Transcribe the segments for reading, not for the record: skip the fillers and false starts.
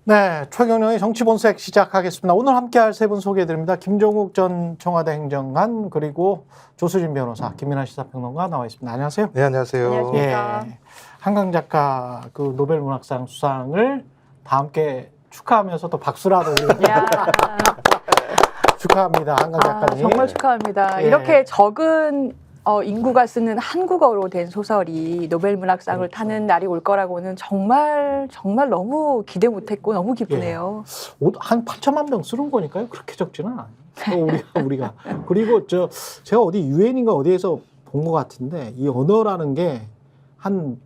네, 최경영의 정치본색 시작하겠습니다. 오늘 함께할 세 분 소개해드립니다. 김종욱 전 청와대 행정관 그리고 조수진 변호사, 김민하 시사평론가 나와 있습니다. 안녕하세요. 네, 안녕하세요. 안녕하십니까. 예, 한강 작가 그 노벨 문학상 수상을 다 함께 축하하면서 또 박수라도 야, 축하합니다. 한강 작가님. 정말 축하합니다. 예. 이렇게 적은 인구가 쓰는 한국어로 된 소설이 노벨 문학상을 그렇죠. 타는 날이 올 거라고는 정말 너무 기대 못했고 너무 기쁘네요. 한 8천만 명 쓰는 거니까요. 그렇게 적지는 않아요. 우리가. 그리고 제가 어디 유엔인가 어디에서 본 것 같은데 이 언어라는 게 한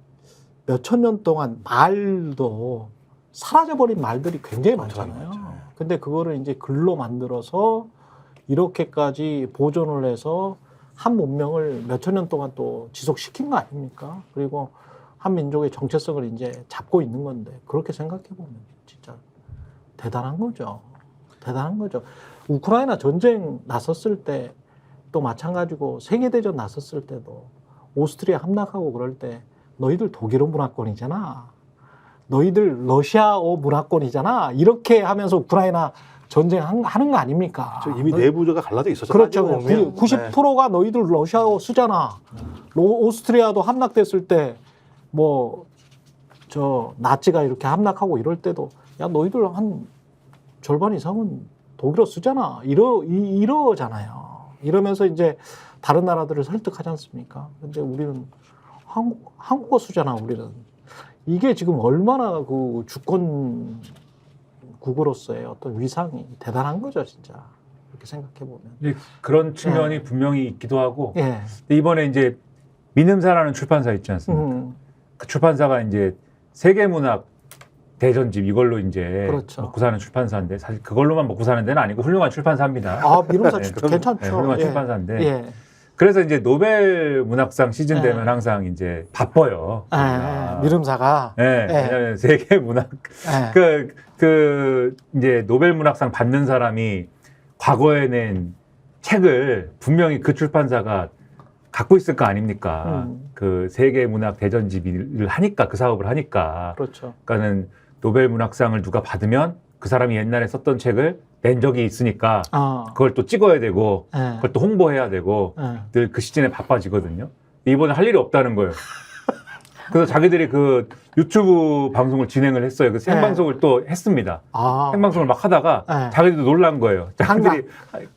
몇천 년 동안 말도 사라져버린 말들이 굉장히 많잖아요. 근데 그거를 이제 글로 만들어서 이렇게까지 보존을 해서 한 문명을 몇천 년 동안 또 지속시킨 거 아닙니까? 그리고 한 민족의 정체성을 이제 잡고 있는 건데 그렇게 생각해 보면 진짜 대단한 거죠. 대단한 거죠. 우크라이나 전쟁 났었을 때 또 마찬가지고 세계대전 났었을 때도 오스트리아 함락하고 그럴 때 너희들 독일어 문화권이잖아. 너희들 러시아어 문화권이잖아. 이렇게 하면서 우크라이나 전쟁하는 거 아닙니까? 이미 내부가 갈라져 있었죠. 그렇죠. 90%가 너희들 러시아어 쓰잖아. 오스트리아도 함락됐을 때 뭐 나치가 이렇게 함락하고 이럴 때도 야 너희들 한 절반 이상은 독일어 쓰잖아. 이러잖아요. 이러면서 이제 다른 나라들을 설득하지 않습니까? 근데 우리는 한국어 쓰잖아. 우리는 이게 지금 얼마나 그 주권 국으로서의 어떤 위상이 대단한 거죠, 진짜. 이렇게 생각해 보면. 그런 측면이 분명히 있기도 하고. 예. 근데 이번에 이제 민음사라는 출판사 있지 않습니까? 그 출판사가 이제 세계문학 대전집 이걸로 이제 그렇죠. 먹고 사는 출판사인데 사실 그걸로만 먹고 사는 데는 아니고 훌륭한 출판사입니다. 아, 민음사 네, 괜찮죠. 네, 훌륭한 예. 출판사인데. 예. 그래서 이제 노벨 문학상 시즌 예. 되면 항상 이제 바빠요. 민음사가. 네, 예. 왜냐면 세계 문학 예. 이제 노벨 문학상 받는 사람이 과거에 낸 책을 분명히 그 출판사가 갖고 있을 거 아닙니까? 그 세계 문학 대전집을 하니까 그 사업을 하니까. 그렇죠. 그러니까는 노벨 문학상을 누가 받으면 그 사람이 옛날에 썼던 책을 낸 적이 있으니까 그걸 또 찍어야 되고 예. 그걸 또 홍보해야 되고 예. 늘 그 시즌에 바빠지거든요. 근데 이번에 할 일이 없다는 거예요. 그래서 자기들이 그 유튜브 방송을 진행을 했어요. 그 생방송을 또 했습니다. 생방송을 막 하다가 자기들도 놀란 거예요. 자기들이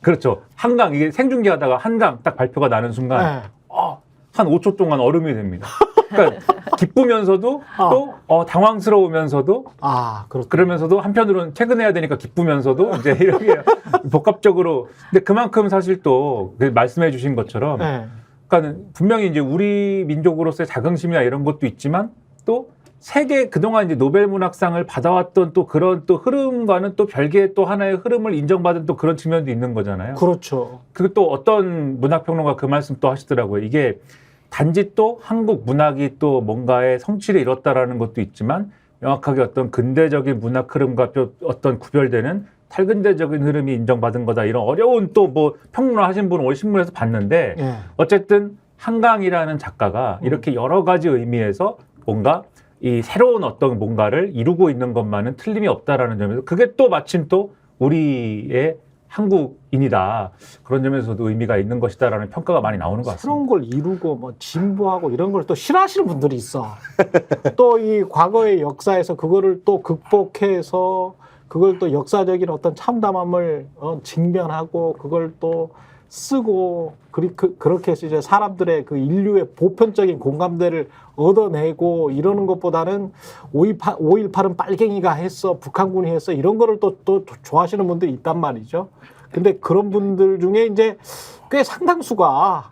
그렇죠. 한강 이게 생중계하다가 한강 딱 발표가 나는 순간 한 5초 동안 얼음이 됩니다. 그러니까 기쁘면서도 또 당황스러우면서도 그렇죠. 그러면서도 한편으로는 퇴근해야 되니까 기쁘면서도 이제 이렇게 복합적으로 근데 그만큼 사실 또 말씀해 주신 것처럼 그러니까 분명히 이제 우리 민족으로서의 자긍심이나 이런 것도 있지만 또 세계 그동안 이제 노벨 문학상을 받아왔던 또 그런 또 흐름과는 또 별개의 또 하나의 흐름을 인정받은 또 그런 측면도 있는 거잖아요. 그렇죠. 그리고 또 어떤 문학평론가 그 말씀 또 하시더라고요. 이게 단지 또 한국 문학이 또 뭔가의 성취를 이뤘다라는 것도 있지만 명확하게 어떤 근대적인 문학 흐름과 또 어떤 구별되는 탈근대적인 흐름이 인정받은 거다. 이런 어려운 또 뭐 평론을 하신 분은 오늘 신문에서 봤는데 어쨌든 한강이라는 작가가 이렇게 여러 가지 의미에서 뭔가 이 새로운 어떤 뭔가를 이루고 있는 것만은 틀림이 없다라는 점에서 그게 또 마침 또 우리의 한국인이다. 그런 점에서도 의미가 있는 것이다라는 평가가 많이 나오는 것 같습니다. 새로운 걸 이루고 뭐 진보하고 이런 걸 또 싫어하시는 분들이 있어. 또 이 과거의 역사에서 그거를 또 극복해서 그걸 또 역사적인 어떤 참담함을 직면하고 그걸 또 쓰고 그렇게 해서 이제 사람들의 그 인류의 보편적인 공감대를 얻어내고 이러는 것보다는 5.18은 빨갱이가 했어, 북한군이 했어 이런 거를 또 좋아하시는 분들이 있단 말이죠. 근데 그런 분들 중에 이제 꽤 상당수가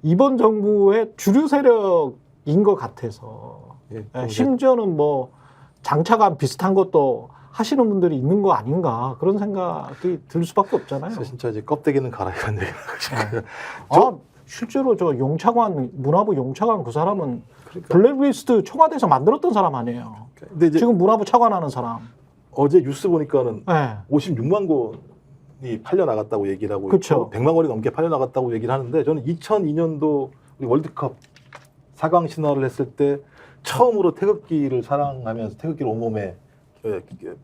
이번 정부의 주류 세력인 것 같아서 심지어는 뭐 장차관 비슷한 것도 하시는 분들이 있는 거 아닌가 그런 생각이 들 수밖에 없잖아요. 진짜 이제 껍데기는 갈아야하는 얘기를 실제로 저 용차관 문화부 용차관 그 사람은 블랙리스트 청와대에서 만들었던 사람 아니에요. 근데 이제 지금 문화부 차관하는 사람. 어제 뉴스 보니까는 56만 권이 팔려 나갔다고 얘기를 하고 그쵸. 있고 100만 권이 넘게 팔려 나갔다고 얘기를 하는데 저는 2002년도 우리 월드컵 4강 신화를 했을 때 처음으로 태극기를 사랑하면서 태극기를 온몸에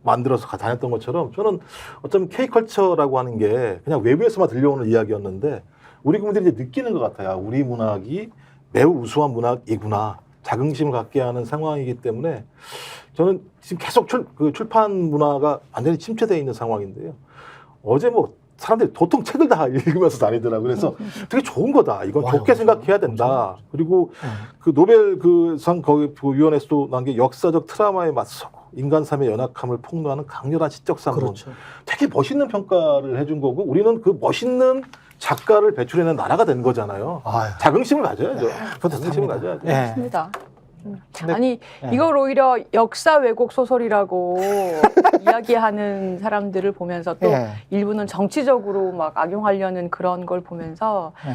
만들어서 다녔던 것처럼 저는 어쩌면 K컬처라고 하는 게 그냥 외부에서만 들려오는 이야기였는데 우리 국민들이 이제 느끼는 것 같아요. 우리 문학이 매우 우수한 문학이구나. 자긍심을 갖게 하는 상황이기 때문에 저는 지금 계속 출판 문화가 완전히 침체되어 있는 상황인데요. 어제 뭐 사람들이 도통 책을 다 읽으면서 다니더라고요. 그래서 되게 좋은 거다. 이건 좋게 생각해야 된다. 그리고 그 노벨 상 거기 위원회에서도 난 게 역사적 트라우마에 맞서고 인간 삶의 연약함을 폭로하는 강렬한 시적 산문. 그렇죠. 되게 멋있는 평가를 해준 거고 우리는 그 멋있는 작가를 배출해낸 나라가 된 거잖아요. 아유. 자긍심을 가져야죠. 뿌듯합니다. 자긍심을 가져야죠. 예. 맞습니다. 근데- 아니 예. 이걸 오히려 역사 왜곡 소설이라고 이야기하는 사람들을 보면서 또 예. 일부는 정치적으로 막 악용하려는 그런 걸 보면서 예.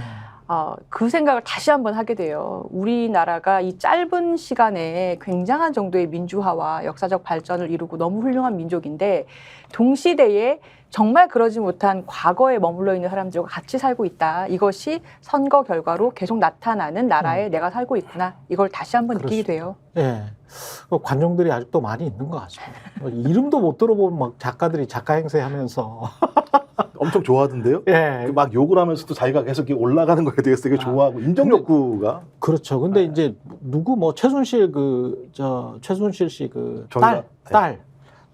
그 생각을 다시 한번 하게 돼요. 우리나라가 이 짧은 시간에 굉장한 정도의 민주화와 역사적 발전을 이루고 너무 훌륭한 민족인데 동시대에 정말 그러지 못한 과거에 머물러 있는 사람들과 같이 살고 있다. 이것이 선거 결과로 계속 나타나는 나라에 내가 살고 있구나. 이걸 다시 한번 느끼게 돼요. 예. 그 관종들이 아직도 많이 있는 것 같습니다. 이름도 못 들어본 막 작가들이 작가 행세하면서 엄청 좋아하던데요. 예. 막 욕을 하면서도 자기가 계속 이렇게 올라가는 거에 대해서 되게 좋아하고 인정 욕구가 그렇죠. 근데 이제 누구 뭐 최순실 최순실 씨 정의가-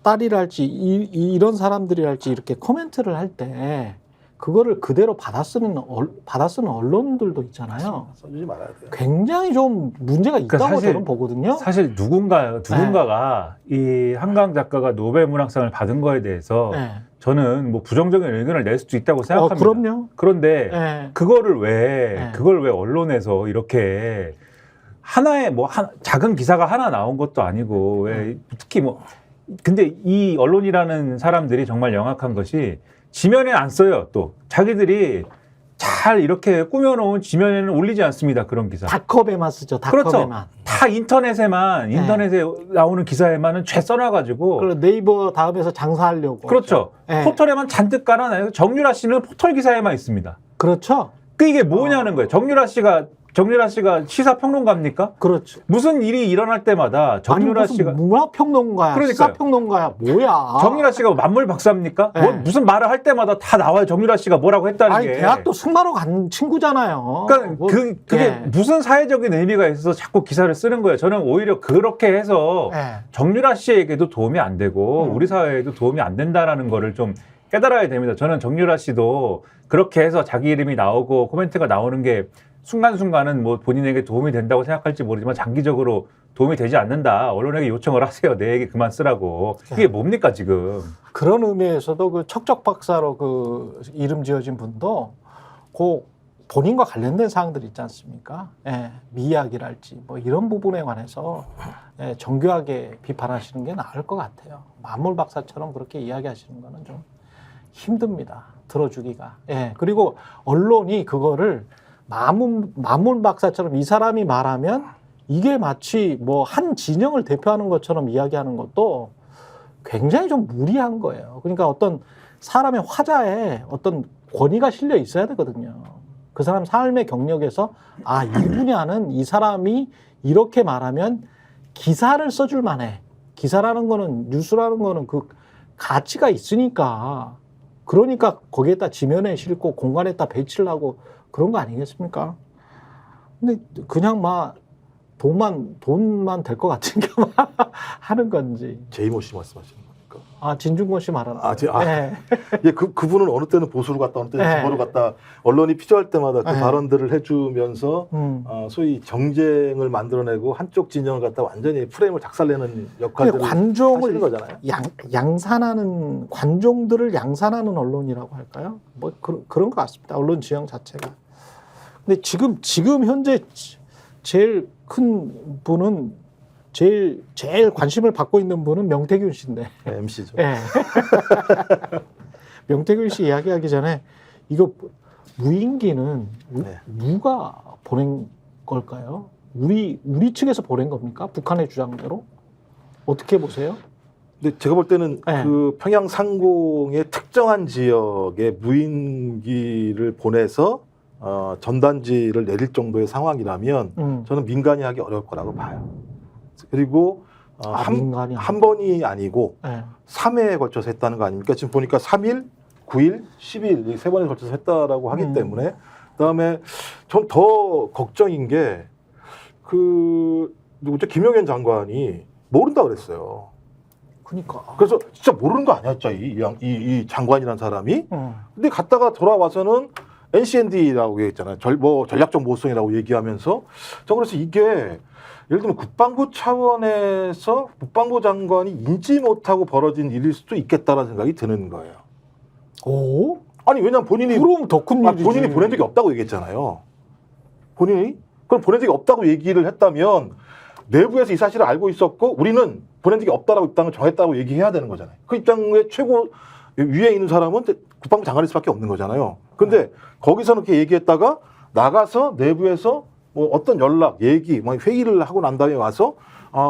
딸이랄지 이런 사람들이랄지 이렇게 코멘트를 할 때 그거를 그대로 받아 쓰는 언론들도 있잖아요. 써주지 말아야 돼요. 굉장히 좀 문제가 있다고 그러니까 사실- 저는 보거든요. 사실 누군가가 이 한강 작가가 노벨 문학상을 받은 거에 대해서 예. 저는 뭐 부정적인 의견을 낼 수도 있다고 생각합니다. 그럼요. 그런데 예. 그걸 왜 네. 언론에서 이렇게 하나의 작은 기사가 하나 나온 것도 아니고 왜 특히 근데 이 언론이라는 사람들이 정말 영악한 것이 지면에 안 써요. 또 자기들이 잘 이렇게 꾸며놓은 지면에는 올리지 않습니다. 그런 기사. 닷컴에만 쓰죠. 그렇죠. 닷컴에만. 다 인터넷에 나오는 기사에만은 죄 써놔가지고. 그리고 네이버 다음에서 장사하려고. 그렇죠. 예. 포털에만 잔뜩 깔아놔요. 정유라 씨는 포털 기사에만 있습니다. 그렇죠. 이게 뭐냐는 거예요. 정유라 씨가 시사평론가입니까? 그렇죠. 무슨 일이 일어날 때마다 정유라 아니, 무슨 씨가 문화평론가야, 그러니까요. 시사평론가야, 뭐야? 정유라 씨가 만물 박사입니까? 네. 무슨 말을 할 때마다 다 나와요. 정유라 씨가 뭐라고 했다는 아니 게. 대학도 승마로 간 친구잖아요. 그러니까 뭐, 그게 예. 무슨 사회적인 의미가 있어서 자꾸 기사를 쓰는 거예요. 저는 오히려 그렇게 해서 예. 정유라 씨에게도 도움이 안 되고 우리 사회에도 도움이 안 된다라는 거를 좀 깨달아야 됩니다. 저는 정유라 씨도 그렇게 해서 자기 이름이 나오고 코멘트가 나오는 게 순간순간은 뭐 본인에게 도움이 된다고 생각할지 모르지만 장기적으로 도움이 되지 않는다. 언론에게 요청을 하세요. 내 얘기 그만 쓰라고. 이게 뭡니까 지금. 그런 의미에서도 그 척적 박사로 그 이름 지어진 분도 그 본인과 관련된 사항들 있지 않습니까? 예, 미학이랄지 뭐 이런 부분에 관해서 정교하게 비판하시는 게 나을 것 같아요. 만물 박사처럼 그렇게 이야기하시는 거는 좀 힘듭니다. 들어주기가. 예, 그리고 언론이 그거를 만물 박사처럼 이 사람이 말하면 이게 마치 뭐 한 진영을 대표하는 것처럼 이야기하는 것도 굉장히 좀 무리한 거예요. 그러니까 어떤 사람의 화자에 어떤 권위가 실려 있어야 되거든요. 그 사람 삶의 경력에서 이 분야는 이 사람이 이렇게 말하면 기사를 써줄 만해. 기사라는 거는 뉴스라는 거는 그 가치가 있으니까 그러니까 거기에다 지면에 싣고 공간에다 배치를 하고 그런 거 아니겠습니까? 근데 그냥 막 돈만 될 것 같은 게 하는 건지. 제이모 씨 말씀하시는 겁니까? 진중권 씨 말하는 예, 그분은 어느 때는 보수로 갔다 어느 때는 네. 진보로 갔다 언론이 필요할 때마다 그 네. 발언들을 해주면서 소위 정쟁을 만들어내고 한쪽 진영을 갖다 완전히 프레임을 작살내는 역할들을 관종을 하시는 거잖아요. 양산하는 관종들을 양산하는 언론이라고 할까요? 뭐 그런 것 같습니다. 언론 지형 자체가. 근데 지금 현재 제일 큰 분은 제일 관심을 받고 있는 분은 명태균 씨인데. 네, MC죠. 예. 명태균 씨 이야기하기 전에 이거 무인기는 네. 누가 보낸 걸까요? 우리 측에서 보낸 겁니까? 북한의 주장대로? 어떻게 보세요? 근데 제가 볼 때는 네. 그 평양 상공의 특정한 지역에 무인기를 보내서 전단지를 내릴 정도의 상황이라면 저는 민간이 하기 어려울 거라고 봐요. 그리고 민간이 한 번이 아니고 네. 3회에 걸쳐서 했다는 거 아닙니까? 지금 보니까 3일, 9일, 10일 이 3번에 걸쳐서 했다라고 하기 때문에 그다음에 좀 더 걱정인 게 그 누구죠? 김용현 장관이 모른다 그랬어요. 그러니까. 그래서 진짜 모르는 거 아니었죠, 이 장관이라는 사람이. 어. 근데 갔다가 돌아와서는 NCND라고 얘기했잖아요. 전략적 모성이라고 얘기하면서 저 그래서 이게 예를 들면 국방부 차원에서 국방부 장관이 인지 못하고 벌어진 일일 수도 있겠다라는 생각이 드는 거예요. 오? 아니 왜냐면 본인이 그럼 더 큰 일이지. 본인이 보낸 적이 없다고 얘기했잖아요. 본인이 그럼 보낸 적이 없다고 얘기를 했다면 내부에서 이 사실을 알고 있었고 우리는 보낸 적이 없다라고 입장을 정했다고 얘기해야 되는 거잖아요. 그 입장에 최고 위에 있는 사람은 국방부 장관일 수밖에 없는 거잖아요. 근데 거기서는 그렇게 얘기했다가 나가서 내부에서 뭐 어떤 연락, 얘기, 뭐 회의를 하고 난 다음에 와서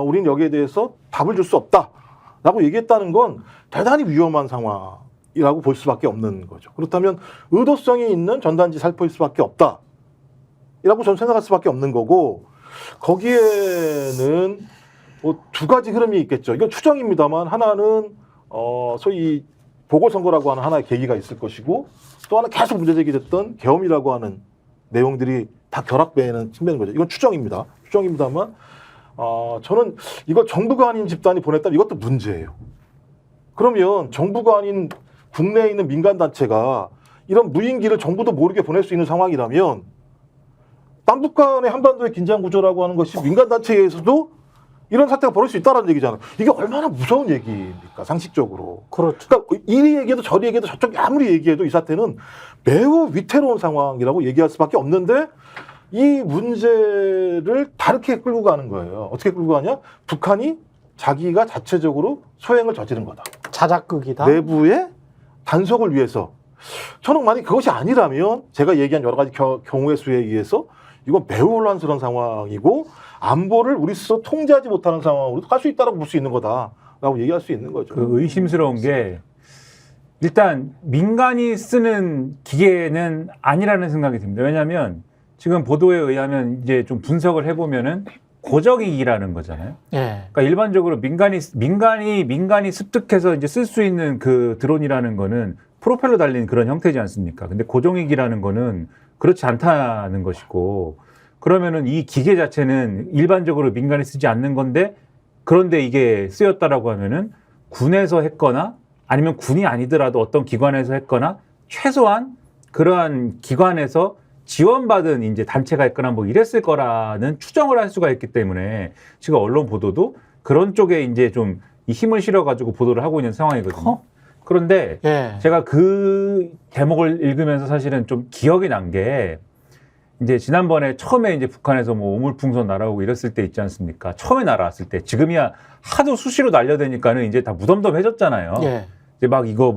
우리는 여기에 대해서 답을 줄 수 없다라고 얘기했다는 건 대단히 위험한 상황이라고 볼 수밖에 없는 거죠. 그렇다면 의도성이 있는 전단지 살포일 수밖에 없다라고 저는 생각할 수밖에 없는 거고 거기에는 뭐 두 가지 흐름이 있겠죠. 이건 추정입니다만 하나는 소위 보궐선거라고 하는 하나의 계기가 있을 것이고 또 하나 계속 문제제기됐던 계엄이라고 하는 내용들이 다 결합되는 측면인 거죠. 이건 추정입니다. 추정입니다만 저는 이걸 정부가 아닌 집단이 보냈다면 이것도 문제예요. 그러면 정부가 아닌 국내에 있는 민간단체가 이런 무인기를 정부도 모르게 보낼 수 있는 상황이라면 남북 간의 한반도의 긴장 구조라고 하는 것이 민간단체에서도 이런 사태가 벌어질 수 있다는 얘기잖아요. 이게 얼마나 무서운 얘기입니까? 상식적으로. 그렇죠. 그러니까 이리 얘기해도 저리 얘기해도 저쪽이 아무리 얘기해도 이 사태는 매우 위태로운 상황이라고 얘기할 수밖에 없는데 이 문제를 다르게 끌고 가는 거예요. 어떻게 끌고 가냐? 북한이 자기가 자체적으로 소행을 저지른 거다. 자작극이다. 내부의 단속을 위해서. 저는 만약 그것이 아니라면 제가 얘기한 여러 가지 경우의 수에 의해서 이건 매우 혼란스러운 상황이고 안보를 우리 스스로 통제하지 못하는 상황으로 갈 수 있다고 볼 수 있는 거다라고 얘기할 수 있는 거죠. 그 의심스러운 게 일단 민간이 쓰는 기계는 아니라는 생각이 듭니다. 왜냐하면 지금 보도에 의하면 이제 좀 분석을 해보면은 고정이기라는 거잖아요. 예. 그러니까 일반적으로 민간이 습득해서 이제 쓸 수 있는 그 드론이라는 거는 프로펠러 달린 그런 형태지 않습니까? 근데 고정이기라는 거는 그렇지 않다는 것이고, 그러면은 이 기계 자체는 일반적으로 민간이 쓰지 않는 건데, 그런데 이게 쓰였다라고 하면은 군에서 했거나 아니면 군이 아니더라도 어떤 기관에서 했거나 최소한 그러한 기관에서 지원받은 이제 단체가 있거나 뭐 이랬을 거라는 추정을 할 수가 있기 때문에 지금 언론 보도도 그런 쪽에 이제 좀 이 힘을 실어가지고 보도를 하고 있는 상황이거든요. 그런데 예. 제가 그 대목을 읽으면서 사실은 좀 기억이 난 게 이제 지난번에 처음에 이제 북한에서 뭐 오물풍선 날아오고 이랬을 때 있지 않습니까? 처음에 날아왔을 때 지금이야 하도 수시로 날려대니까는 이제 다 무덤덤해졌잖아요. 예. 이제 막 이거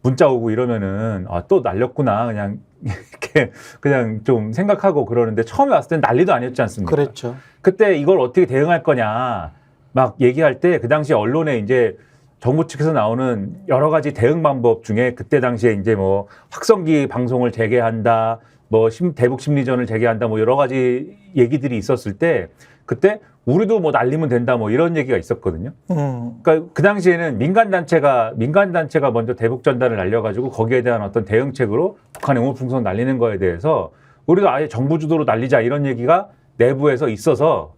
문자 오고 이러면은 또 날렸구나 그냥 이렇게 그냥 좀 생각하고 그러는데 처음에 왔을 땐 난리도 아니었지 않습니까? 그랬죠. 그때 이걸 어떻게 대응할 거냐 막 얘기할 때 그 당시 언론에 이제 정부 측에서 나오는 여러 가지 대응 방법 중에 그때 당시에 이제 뭐 확성기 방송을 재개한다, 뭐 대북 심리전을 재개한다, 뭐 여러 가지 얘기들이 있었을 때 그때 우리도 뭐 날리면 된다, 뭐 이런 얘기가 있었거든요. 그러니까 그 당시에는 민간 단체가 먼저 대북 전단을 날려가지고 거기에 대한 어떤 대응책으로 북한의 오물풍선 날리는 거에 대해서 우리도 아예 정부 주도로 날리자 이런 얘기가 내부에서 있어서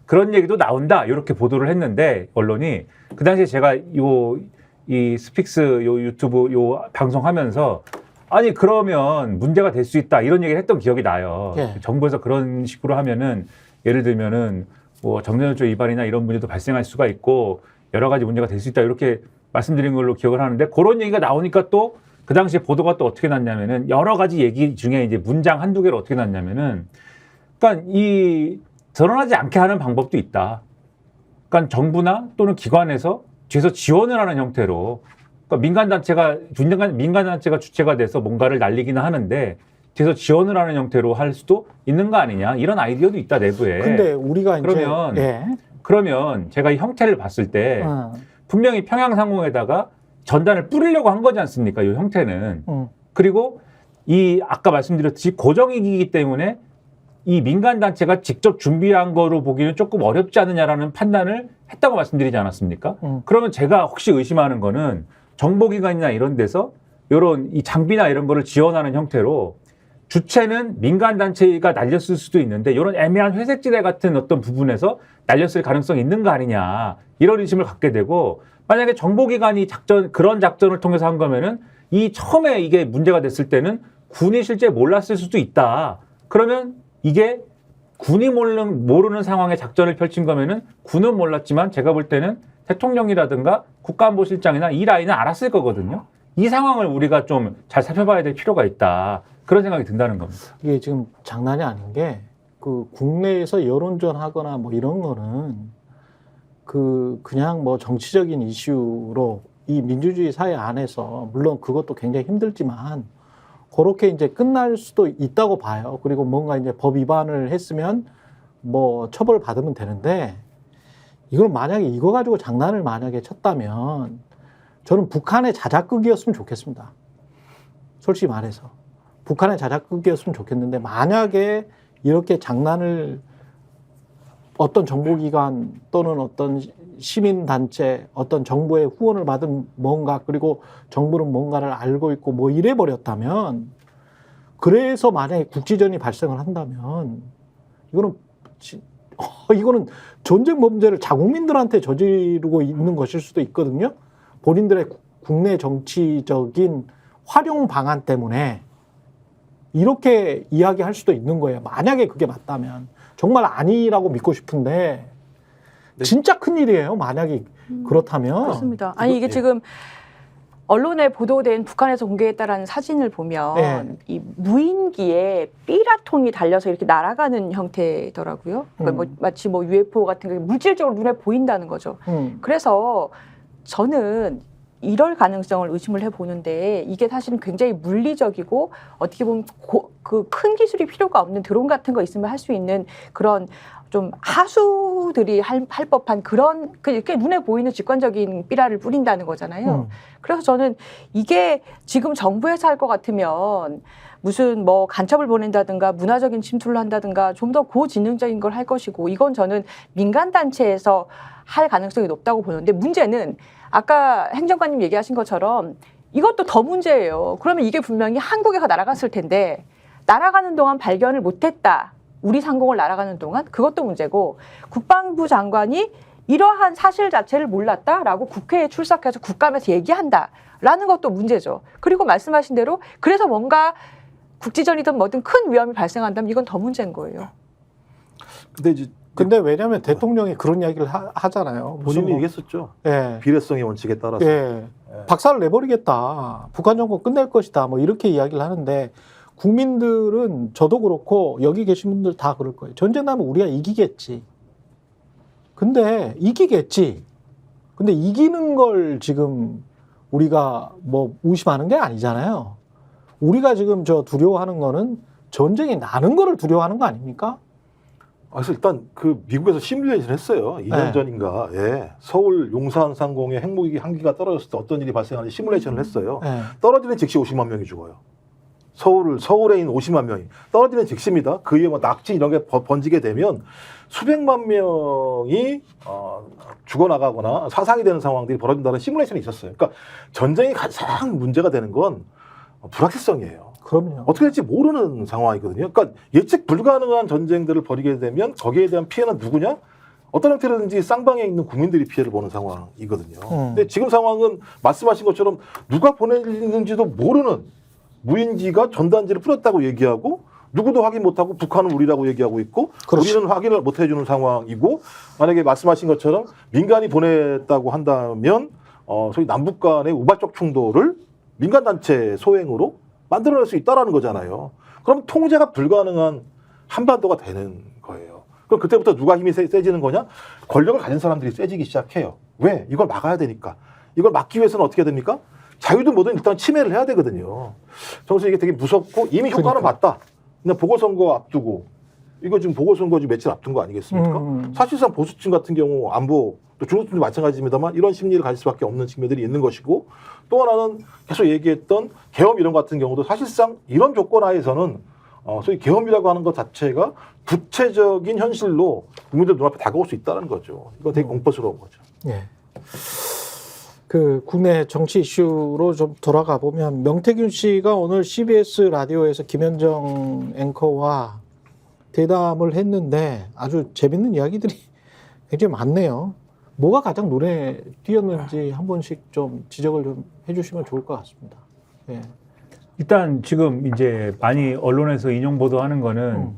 그런 얘기도 나온다 이렇게 보도를 했는데 언론이 그 당시에 제가 이 스픽스 요 유튜브 요 방송하면서 아니 그러면 문제가 될 수 있다 이런 얘기를 했던 기억이 나요. 예. 정부에서 그런 식으로 하면은 예를 들면은 뭐 정전협조 위반이나 이런 문제도 발생할 수가 있고 여러 가지 문제가 될 수 있다 이렇게 말씀드린 걸로 기억을 하는데 그런 얘기가 나오니까 또 그 당시에 보도가 또 어떻게 났냐면은 여러 가지 얘기 중에 이제 문장 한두 개를 어떻게 났냐면은 그러니까 이 드러나지 않게 하는 방법도 있다. 그러니까 정부나 또는 기관에서 뒤에서 지원을 하는 형태로 그러니까 민간 단체가 주체가 돼서 뭔가를 날리기는 하는데 뒤에서 지원을 하는 형태로 할 수도 있는 거 아니냐 이런 아이디어도 있다 내부에. 근데 우리가 그러면 이제 그러면 제가 이 형태를 봤을 때 분명히 평양 상공에다가 전단을 뿌리려고 한 거지 않습니까? 이 형태는. 그리고 이 아까 말씀드렸듯이 고정이기 때문에 이 민간 단체가 직접 준비한 거로 보기는 조금 어렵지 않느냐라는 판단을 했다고 말씀드리지 않았습니까? 그러면 제가 혹시 의심하는 거는 정보기관이나 이런 데서 이런 이 장비나 이런 거를 지원하는 형태로 주체는 민간 단체가 날렸을 수도 있는데 이런 애매한 회색지대 같은 어떤 부분에서 날렸을 가능성이 있는 거 아니냐 이런 의심을 갖게 되고 만약에 정보기관이 그런 작전을 통해서 한 거면은 이 처음에 이게 문제가 됐을 때는 군이 실제 몰랐을 수도 있다. 그러면 이게 군이 모르는 상황에 작전을 펼친 거면은 군은 몰랐지만 제가 볼 때는 대통령이라든가 국가안보실장이나 이 라인은 알았을 거거든요. 이 상황을 우리가 좀 잘 살펴봐야 될 필요가 있다. 그런 생각이 든다는 겁니다. 이게 지금 장난이 아닌 게 그 국내에서 여론전하거나 뭐 이런 거는 그냥 뭐 정치적인 이슈로 이 민주주의 사회 안에서 물론 그것도 굉장히 힘들지만 그렇게 이제 끝날 수도 있다고 봐요. 그리고 뭔가 이제 법 위반을 했으면 뭐 처벌을 받으면 되는데 이걸 만약에 이거 가지고 장난을 만약에 쳤다면 저는 북한의 자작극이었으면 좋겠습니다. 솔직히 말해서. 북한의 자작극이었으면 좋겠는데 만약에 이렇게 장난을 어떤 정보기관 또는 어떤 시민단체 어떤 정부의 후원을 받은 뭔가 그리고 정부는 뭔가를 알고 있고 뭐 이래 버렸다면 그래서 만약에 국지전이 발생을 한다면 이거는 전쟁 범죄를 자국민들한테 저지르고 있는 것일 수도 있거든요. 본인들의 국내 정치적인 활용 방안 때문에 이렇게 이야기할 수도 있는 거예요. 만약에 그게 맞다면. 정말 아니라고 믿고 싶은데 진짜 큰일이에요. 만약에 그렇다면. 그렇습니다. 아니 이게 지금 언론에 보도된 북한에서 공개했다라는 사진을 보면 네. 이 무인기에 삐라통이 달려서 이렇게 날아가는 형태더라고요. 그러니까 뭐 마치 뭐 UFO 같은 게 물질적으로 눈에 보인다는 거죠. 그래서 저는 이럴 가능성을 의심을 해보는데 이게 사실은 굉장히 물리적이고 어떻게 보면 그 큰 기술이 필요가 없는 드론 같은 거 있으면 할 수 있는 그런 좀 하수들이 할 법한 그런 이렇게 눈에 보이는 직관적인 삐라를 뿌린다는 거잖아요. 그래서 저는 이게 지금 정부에서 할 것 같으면 무슨 뭐 간첩을 보낸다든가 문화적인 침투를 한다든가 좀 더 고지능적인 걸 할 것이고 이건 저는 민간 단체에서 할 가능성이 높다고 보는데 문제는 아까 행정관님 얘기하신 것처럼 이것도 더 문제예요. 그러면 이게 분명히 한국에서 날아갔을 텐데 날아가는 동안 발견을 못했다. 우리 상공을 날아가는 동안 그것도 문제고 국방부 장관이 이러한 사실 자체를 몰랐다라고 국회에 출석해서 국감에서 얘기한다라는 것도 문제죠. 그리고 말씀하신 대로 그래서 뭔가 국지전이든 뭐든 큰 위험이 발생한다면 이건 더 문제인 거예요. 근데 왜냐하면 대통령이 그런 이야기를 하잖아요. 본인이 얘기했었죠. 예. 비례성의 원칙에 따라서. 예. 박살을 내버리겠다. 북한 정권 끝낼 것이다. 뭐 이렇게 이야기를 하는데 국민들은 저도 그렇고 여기 계신 분들 다 그럴 거예요. 전쟁 나면 우리가 이기겠지. 근데 이기겠지. 근데 이기는 걸 지금 우리가 뭐 의심하는 게 아니잖아요. 우리가 지금 두려워하는 거는 전쟁이 나는 거를 두려워하는 거 아닙니까? 그래서 일단 그 미국에서 시뮬레이션 했어요. 2년 네. 전인가. 예. 서울 용산 상공에 핵무기 한 기가 떨어졌을 때 어떤 일이 발생하는지 시뮬레이션을 했어요. 예. 떨어지는 즉시 50만 명이 죽어요. 서울에 있는 50만 명이 떨어지는 즉시입니다. 그 이후에 뭐 낙지 이런 게 번지게 되면 수백만 명이 죽어나가거나 사상이 되는 상황들이 벌어진다는 시뮬레이션이 있었어요. 그러니까 전쟁이 가장 문제가 되는 건 불확실성이에요. 그럼요. 어떻게 될지 모르는 상황이거든요. 그러니까 예측 불가능한 전쟁들을 벌이게 되면 거기에 대한 피해는 누구냐? 어떤 형태로든지 쌍방에 있는 국민들이 피해를 보는 상황이거든요. 근데 지금 상황은 말씀하신 것처럼 누가 보내는지도 모르는 무인기가 전단지를 뿌렸다고 얘기하고 누구도 확인 못하고 북한은 우리라고 얘기하고 있고 그렇지. 우리는 확인을 못 해주는 상황이고 만약에 말씀하신 것처럼 민간이 보냈다고 한다면 소위 남북 간의 우발적 충돌을 민간단체 소행으로 만들어낼 수 있다라는 거잖아요. 그럼 통제가 불가능한 한반도가 되는 거예요. 그럼 그때부터 누가 힘이 세지는 거냐? 권력을 가진 사람들이 세지기 시작해요. 왜? 이걸 막아야 되니까. 이걸 막기 위해서는 어떻게 됩니까? 자유든 뭐든 일단 침해를 해야 되거든요. 정서 이게 되게 무섭고 이미 효과는 봤다. 그냥 보궐선거 앞두고 이거 지금 보궐선거 지금 며칠 앞둔 거 아니겠습니까? 사실상 보수층 같은 경우 안보 또 중도층도 마찬가지입니다만 이런 심리를 가질 수밖에 없는 측면들이 있는 것이고 또 하나는 계속 얘기했던 계엄 이런 같은 경우도 사실상 이런 조건 하에서는 소위 계엄이라고 하는 것 자체가 구체적인 현실로 국민들 눈앞에 다가올 수 있다는 거죠. 이거 되게 공포스러운 거죠. 예. 그 국내 정치 이슈로 좀 돌아가 보면 명태균 씨가 오늘 CBS 라디오에서 김현정 앵커와 대담을 했는데 아주 재밌는 이야기들이 굉장히 많네요. 뭐가 가장 눈에 띄었는지 한 번씩 좀 지적을 좀 해주시면 좋을 것 같습니다. 예. 일단 지금 이제 많이 언론에서 인용 보도하는 거는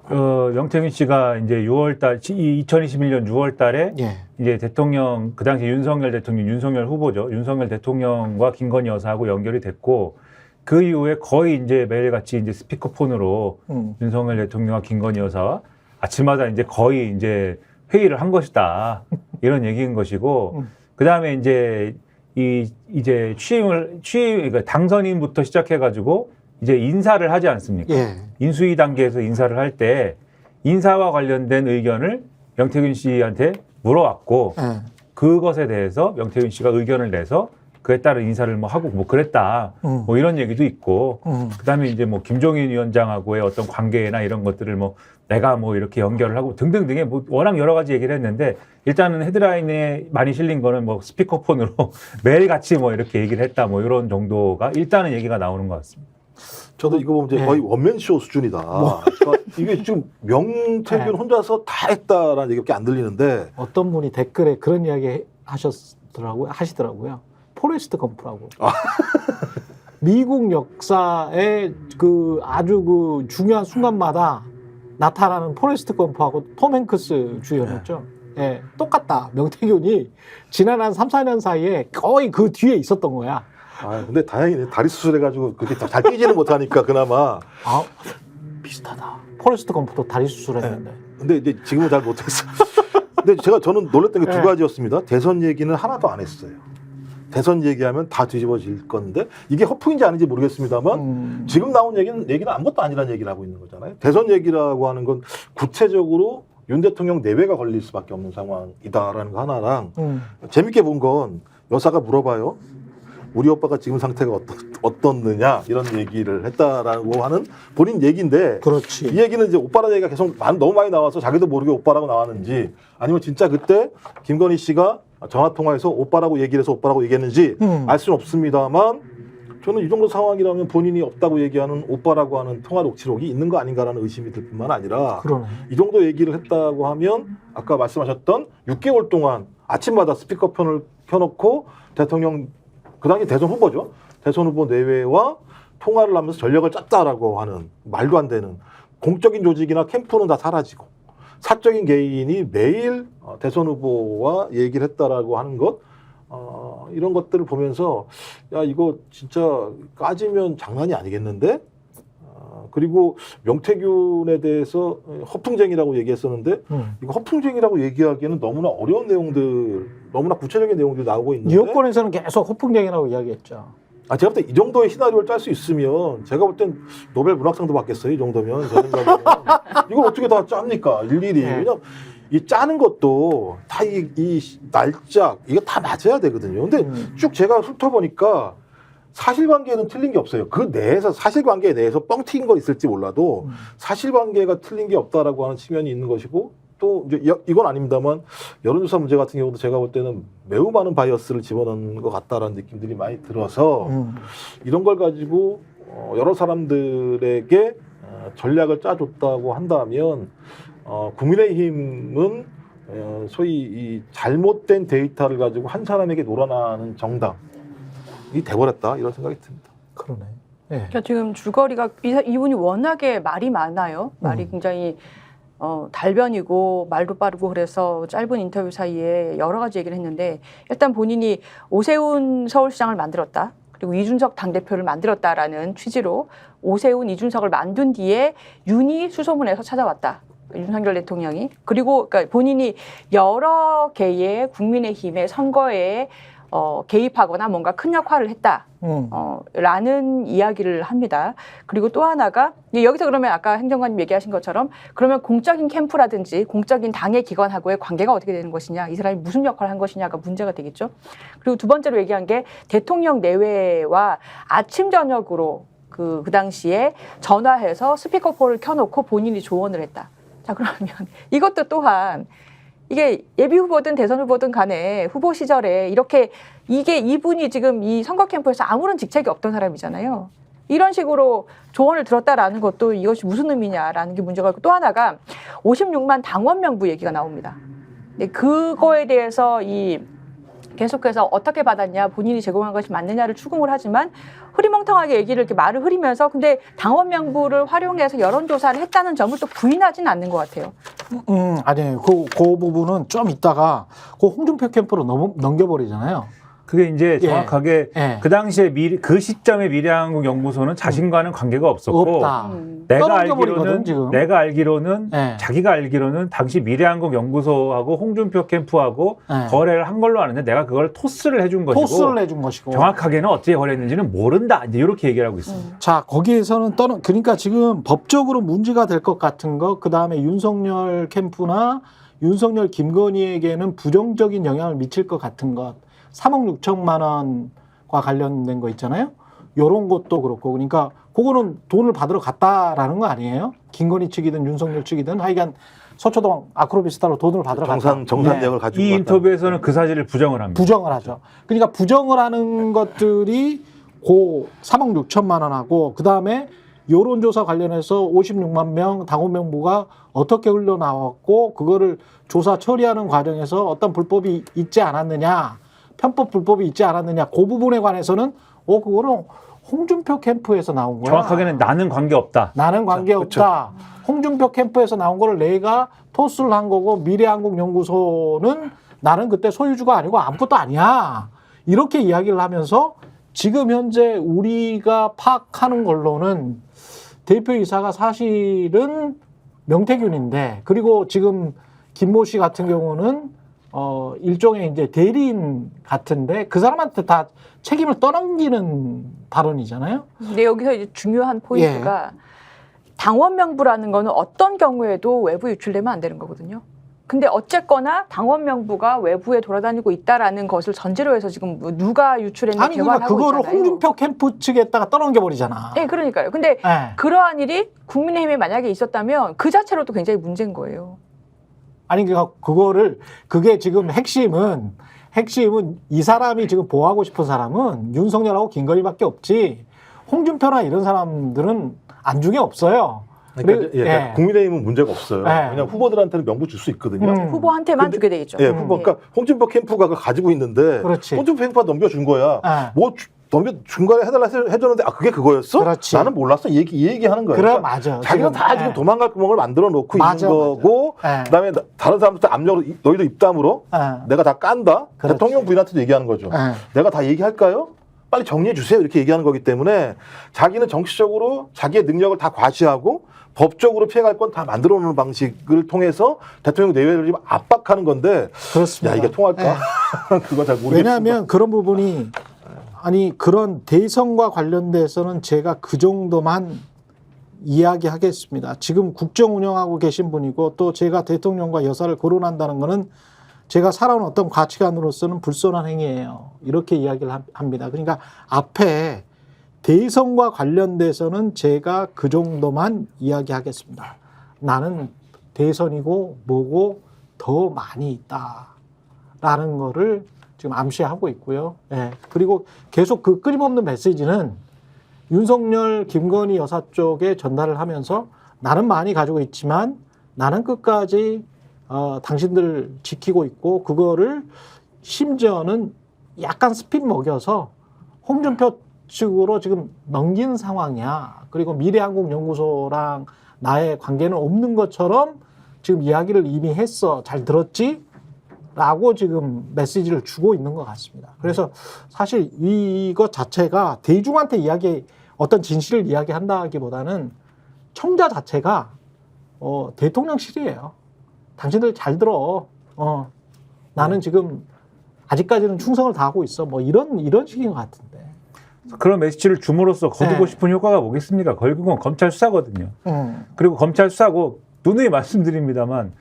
명태균 씨가 이제 6월달 2021년 6월달에 예. 이제 대통령 그 당시 윤석열 대통령 윤석열 후보죠. 윤석열 대통령과 김건희 여사하고 연결이 됐고 그 이후에 거의 이제 매일같이 이제 스피커폰으로 윤석열 대통령과 김건희 여사와 아침마다 이제 거의 이제 회의를 한 것이다 이런 얘기인 것이고 그 다음에 이제 이제 그러니까 당선인부터 시작해가지고 이제 인사를 하지 않습니까? 예. 인수위 단계에서 인사를 할 때 인사와 관련된 의견을 명태균 씨한테 물어왔고 예. 그것에 대해서 명태균 씨가 의견을 내서 그에 따른 인사를 뭐 하고 뭐 그랬다 뭐 이런 얘기도 있고 그다음에 이제 뭐 김종인 위원장하고의 어떤 관계나 이런 것들을 뭐 내가 뭐 이렇게 연결을 하고 등등등의 뭐 워낙 여러 가지 얘기를 했는데 일단은 헤드라인에 많이 실린 거는 뭐 스피커폰으로 매일같이 뭐 이렇게 얘기를 했다 뭐 이런 정도가 일단은 얘기가 나오는 것 같습니다. 저도 이거 보면 이제 네. 거의 원맨쇼 수준이다. 그러니까 이게 지금 명태균 네. 혼자서 다 했다라는 얘기밖에 안 들리는데 어떤 분이 댓글에 그런 이야기 하시더라고요. 포레스트 검프라고. 미국 역사의 그 아주 그 중요한 순간마다 나타나는 포레스트 검프하고 톰 행크스 주연이었죠. 예, 똑같다. 명태균이 지난 한 3, 4년 사이에 거의 그 뒤에 있었던 거야. 근데 다행이네. 다리 수술해가지고 그렇게 잘 뛰지는 못하니까 그나마. 비슷하다. 포레스트 검프도 다리 수술했는데. 근데 이제 지금은 잘 못했어. 근데 저는 놀랐던 게 두 네. 가지였습니다. 대선 얘기는 하나도 안 했어요. 대선 얘기하면 다 뒤집어질 건데 이게 허풍인지 아닌지 모르겠습니다만 지금 나온 얘기는 아무것도 아니라는 얘기를 하고 있는 거잖아요. 대선 얘기라고 하는 건 구체적으로 윤 대통령 내외가 걸릴 수밖에 없는 상황이다라는 거 하나랑 재밌게 본 건 여사가 물어봐요. 우리 오빠가 지금 상태가 어떻느냐 이런 얘기를 했다라고 하는 본인 얘기인데 그렇지. 이 얘기는 이제 오빠라는 얘기가 계속 너무 많이 나와서 자기도 모르게 오빠라고 나왔는지 아니면 진짜 그때 김건희 씨가 전화통화에서 오빠라고 얘기를 해서 오빠라고 얘기했는지 알 수는 없습니다만 저는 이 정도 상황이라면 본인이 없다고 얘기하는 오빠라고 하는 통화 녹취록이 있는 거 아닌가라는 의심이 들 뿐만 아니라 그러네. 이 정도 얘기를 했다고 하면 아까 말씀하셨던 6개월 동안 아침마다 스피커폰을 켜놓고 대통령 그 당시 대선 후보죠. 대선 후보 내외와 통화를 하면서 전략을 짰다라고 하는 말도 안 되는 공적인 조직이나 캠프는 다 사라지고 사적인 개인이 매일 대선 후보와 얘기를 했다라고 하는 것 이런 것들을 보면서 야 이거 진짜 까지면 장난이 아니겠는데 그리고 명태균에 대해서 허풍쟁이라고 얘기했었는데 이거 허풍쟁이라고 얘기하기에는 너무나 어려운 내용들 너무나 구체적인 내용들이 나오고 있는데 여권에서는 계속 허풍쟁이라고 이야기했죠. 제가 볼 때 이 정도의 시나리오를 짤 수 있으면 제가 볼 땐 노벨 문학상도 받겠어요. 이 정도면 제 생각에는 이걸 어떻게 다 짭니까 일일이. 네. 왜냐면 이 짜는 것도 다 이 날짜 이거 다 맞아야 되거든요. 근데 쭉 제가 훑어보니까 사실관계는 틀린 게 없어요. 그 내에서 사실관계 내에서 뻥 튀긴 거 있을지 몰라도 사실관계가 틀린 게 없다라고 하는 측면이 있는 것이고 또 이제 이건 아닙니다만 여론조사 문제 같은 경우도 제가 볼 때는 매우 많은 바이어스를 집어넣는 것 같다라는 느낌들이 많이 들어서 이런 걸 가지고 여러 사람들에게 전략을 짜줬다고 한다면 국민의힘은 소위 이 잘못된 데이터를 가지고 한 사람에게 놀아나는 정당이 돼버렸다 이런 생각이 듭니다. 그러네. 예. 그러니까 지금 줄거리가 이분이 워낙에 말이 많아요. 말이 굉장히 달변이고 말도 빠르고 그래서 짧은 인터뷰 사이에 여러 가지 얘기를 했는데 일단 본인이 오세훈 서울시장을 만들었다. 그리고 이준석 당대표를 만들었다라는 취지로 오세훈, 이준석을 만든 뒤에 윤이 수소문해서 찾아왔다. 윤석열 대통령이. 그리고 그러니까 본인이 여러 개의 국민의힘의 선거에 개입하거나 뭔가 큰 역할을 했다. 라는 이야기를 합니다. 그리고 또 하나가 여기서 그러면 아까 행정관님 얘기하신 것처럼 그러면 공적인 캠프라든지 공적인 당의 기관하고의 관계가 어떻게 되는 것이냐, 이 사람이 무슨 역할을 한 것이냐가 문제가 되겠죠. 그리고 두 번째로 얘기한 게 대통령 내외와 아침 저녁으로 그 당시에 전화해서 스피커폰을 켜놓고 본인이 조언을 했다. 자, 그러면 이것도 또한 이게 예비 후보든 대선 후보든 간에 후보 시절에 이렇게 이분이 지금 이 선거 캠프에서 아무런 직책이 없던 사람이잖아요. 이런 식으로 조언을 들었다라는 것도 이것이 무슨 의미냐라는 게 문제가 있고, 또 하나가 56만 당원 명부 얘기가 나옵니다. 근데 그거에 대해서 계속해서 어떻게 받았냐, 본인이 제공한 것이 맞느냐를 추궁을 하지만 흐리멍텅하게 얘기를 이렇게 말을 흐리면서 근데 당원 명부를 활용해서 여론조사를 했다는 점을 또 부인하지는 않는 것 같아요. 아니에요. 그 부분은 좀 이따가 그 홍준표 캠프로 넘겨버리잖아요. 그게 이제 예. 정확하게 예. 그 당시에 그 시점에 미래한국연구소는 자신과는 관계가 없었고 없다. 내가 떠넘겨버리거든, 지금. 알기로는 예. 자기가 알기로는 당시 미래한국연구소하고 홍준표 캠프하고 예. 거래를 한 걸로 아는데 내가 그걸 토스를 해준 것이고 토스를 해준 것이고. 정확하게는 어떻게 거래했는지는 모른다. 이제 이렇게 얘기를 하고 있습니다. 자, 거기에서는 그러니까 지금 법적으로 문제가 될 것 같은 거, 그 다음에 윤석열 캠프나 윤석열 김건희에게는 부정적인 영향을 미칠 것 같은 것, 3억 6천만 원과 관련된 거 있잖아요. 요런 것도 그렇고, 그러니까 그거는 돈을 받으러 갔다라는 거 아니에요? 김건희 측이든 윤석열 측이든 하여간 서초동 아크로비스타로 돈을 받으러 갔다. 정산 네. 내역을 가지고 이 갔다. 인터뷰에서는 그 사실을 부정을 합니다. 부정을 하죠. 그러니까 부정을 하는 것들이 고 3억 6천만 원하고, 그 다음에 여론조사 관련해서 56만 명 당원 명부가 어떻게 흘러나왔고, 그거를 조사 처리하는 과정에서 어떤 불법이 있지 않았느냐, 편법 불법이 있지 않았느냐, 그 부분에 관해서는 그거는 홍준표 캠프에서 나온 거야. 정확하게는 나는 관계없다. 나는 관계없다. 홍준표 캠프에서 나온 거를 내가 토스를 한 거고, 미래한국연구소는 나는 그때 소유주가 아니고 아무것도 아니야. 이렇게 이야기를 하면서 지금 현재 우리가 파악하는 걸로는 대표이사가 사실은 명태균인데, 그리고 지금 김모 씨 같은 경우는 일종의 이제 대리인 같은데 그 사람한테 다 책임을 떠넘기는 발언이잖아요. 근데 여기서 이제 중요한 포인트가 당원 명부라는 거는 어떤 경우에도 외부 유출되면 안 되는 거거든요. 근데 어쨌거나 당원 명부가 외부에 돌아다니고 있다라는 것을 전제로 해서 지금 누가 유출했는지 아니 그러니까 개관하고 그거를 있잖아요. 홍준표 캠프 측에다가 떠넘겨 버리잖아. 네, 그러니까요. 근데 그러한 일이 국민의힘에 만약에 있었다면 그 자체로도 굉장히 문제인 거예요. 아니 그게 지금 핵심은 이 사람이 지금 보호하고 싶은 사람은 윤석열하고 김건희밖에 없지, 홍준표나 이런 사람들은 안중에 없어요. 그러니까 국민의힘은 문제가 없어요. 네. 그냥 후보들한테는 명부 줄 수 있거든요. 후보한테만 주게 돼 있죠. 그러니까 홍준표 캠프가 그걸 가지고 있는데 그렇지. 홍준표 캠프가 넘겨준 거야. 네. 중간에 해달라 해줬는데 그게 그거였어? 그렇지. 나는 몰랐어. 이 얘기하는 거예요. 그래, 그러니까 맞아. 자기는 다 지금 도망갈 구멍을 만들어 놓고 맞아, 있는 거고, 맞아. 그다음에 다른 사람한테 압력으로 너희도 입담으로 내가 다 깐다. 그렇지. 대통령 부인한테도 얘기하는 거죠. 내가 다 얘기할까요? 빨리 정리해 주세요. 이렇게 얘기하는 거기 때문에 자기는 정치적으로 자기의 능력을 다 과시하고 법적으로 피해갈 건 다 만들어 놓는 방식을 통해서 대통령 내외를 좀 압박하는 건데, 그렇습니다. 야, 이게 통할까? 그거 잘 모르겠습니다. 왜냐하면 그런 부분이, 아니 그런 대선과 관련돼서는 제가 그 정도만 이야기하겠습니다. 지금 국정 운영하고 계신 분이고, 또 제가 대통령과 여사를 거론한다는 거는 제가 살아온 어떤 가치관으로서는 불손한 행위예요. 이렇게 이야기를 합니다. 그러니까 앞에 대선과 관련돼서는 제가 그 정도만 이야기하겠습니다. 나는 대선이고 뭐고 더 많이 있다라는 거를 지금 암시하고 있고요. 그리고 계속 그 끊임없는 메시지는 윤석열, 김건희 여사 쪽에 전달을 하면서 나는 많이 가지고 있지만 나는 끝까지 당신들 지키고 있고, 그거를 심지어는 약간 스핀 먹여서 홍준표 측으로 지금 넘긴 상황이야. 그리고 미래한국연구소랑 나의 관계는 없는 것처럼 지금 이야기를 이미 했어. 잘 들었지? 라고 지금 메시지를 주고 있는 것 같습니다. 그래서 사실 이것 자체가 대중한테 어떤 진실을 이야기한다기보다는 청자 자체가 대통령실이에요. 당신들 잘 들어. 나는 지금 아직까지는 충성을 다하고 있어. 뭐 이런 식인 것 같은데. 그런 메시지를 줌으로써 거두고 싶은 효과가 뭐겠습니까? 결국은 검찰 수사거든요. 그리고 검찰 수사고 누누이 말씀드립니다만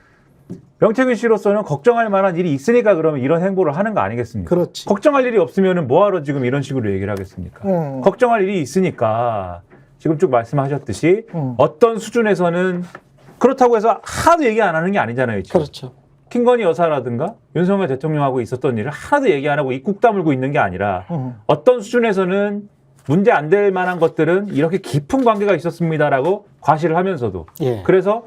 명태균 씨로서는 걱정할 만한 일이 있으니까 그러면 이런 행보를 하는 거 아니겠습니까? 그렇지. 걱정할 일이 없으면 뭐하러 지금 이런 식으로 얘기를 하겠습니까? 걱정할 일이 있으니까 지금 쭉 말씀하셨듯이 어떤 수준에서는 그렇다고 해서 하나도 얘기 안 하는 게 아니잖아요. 지금. 그렇죠. 김건희 여사라든가 윤석열 대통령하고 있었던 일을 하나도 얘기 안 하고 입국 다물고 있는 게 아니라 어떤 수준에서는 문제 안 될 만한 것들은 이렇게 깊은 관계가 있었습니다라고 과시를 하면서도 예. 그래서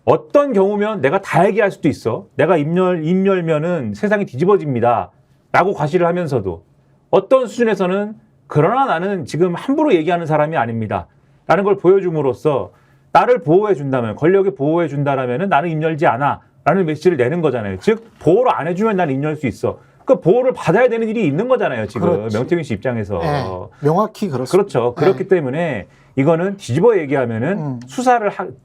어떤 경우면 내가 다 얘기할 수도 있어. 내가 입 열면은 세상이 뒤집어집니다. 라고 과시를 하면서도 어떤 수준에서는 그러나 나는 지금 함부로 얘기하는 사람이 아닙니다. 라는 걸 보여줌으로써 나를 보호해 준다면, 권력에 보호해 준다라면 나는 입 열지 않아. 라는 메시지를 내는 거잖아요. 즉, 보호를 안 해주면 나는 입 열 수 있어. 그 보호를 받아야 되는 일이 있는 거잖아요. 지금 그렇지. 명태균 씨 입장에서. 네, 명확히 그렇습니다. 그렇죠. 그렇기 때문에 이거는 뒤집어 얘기하면은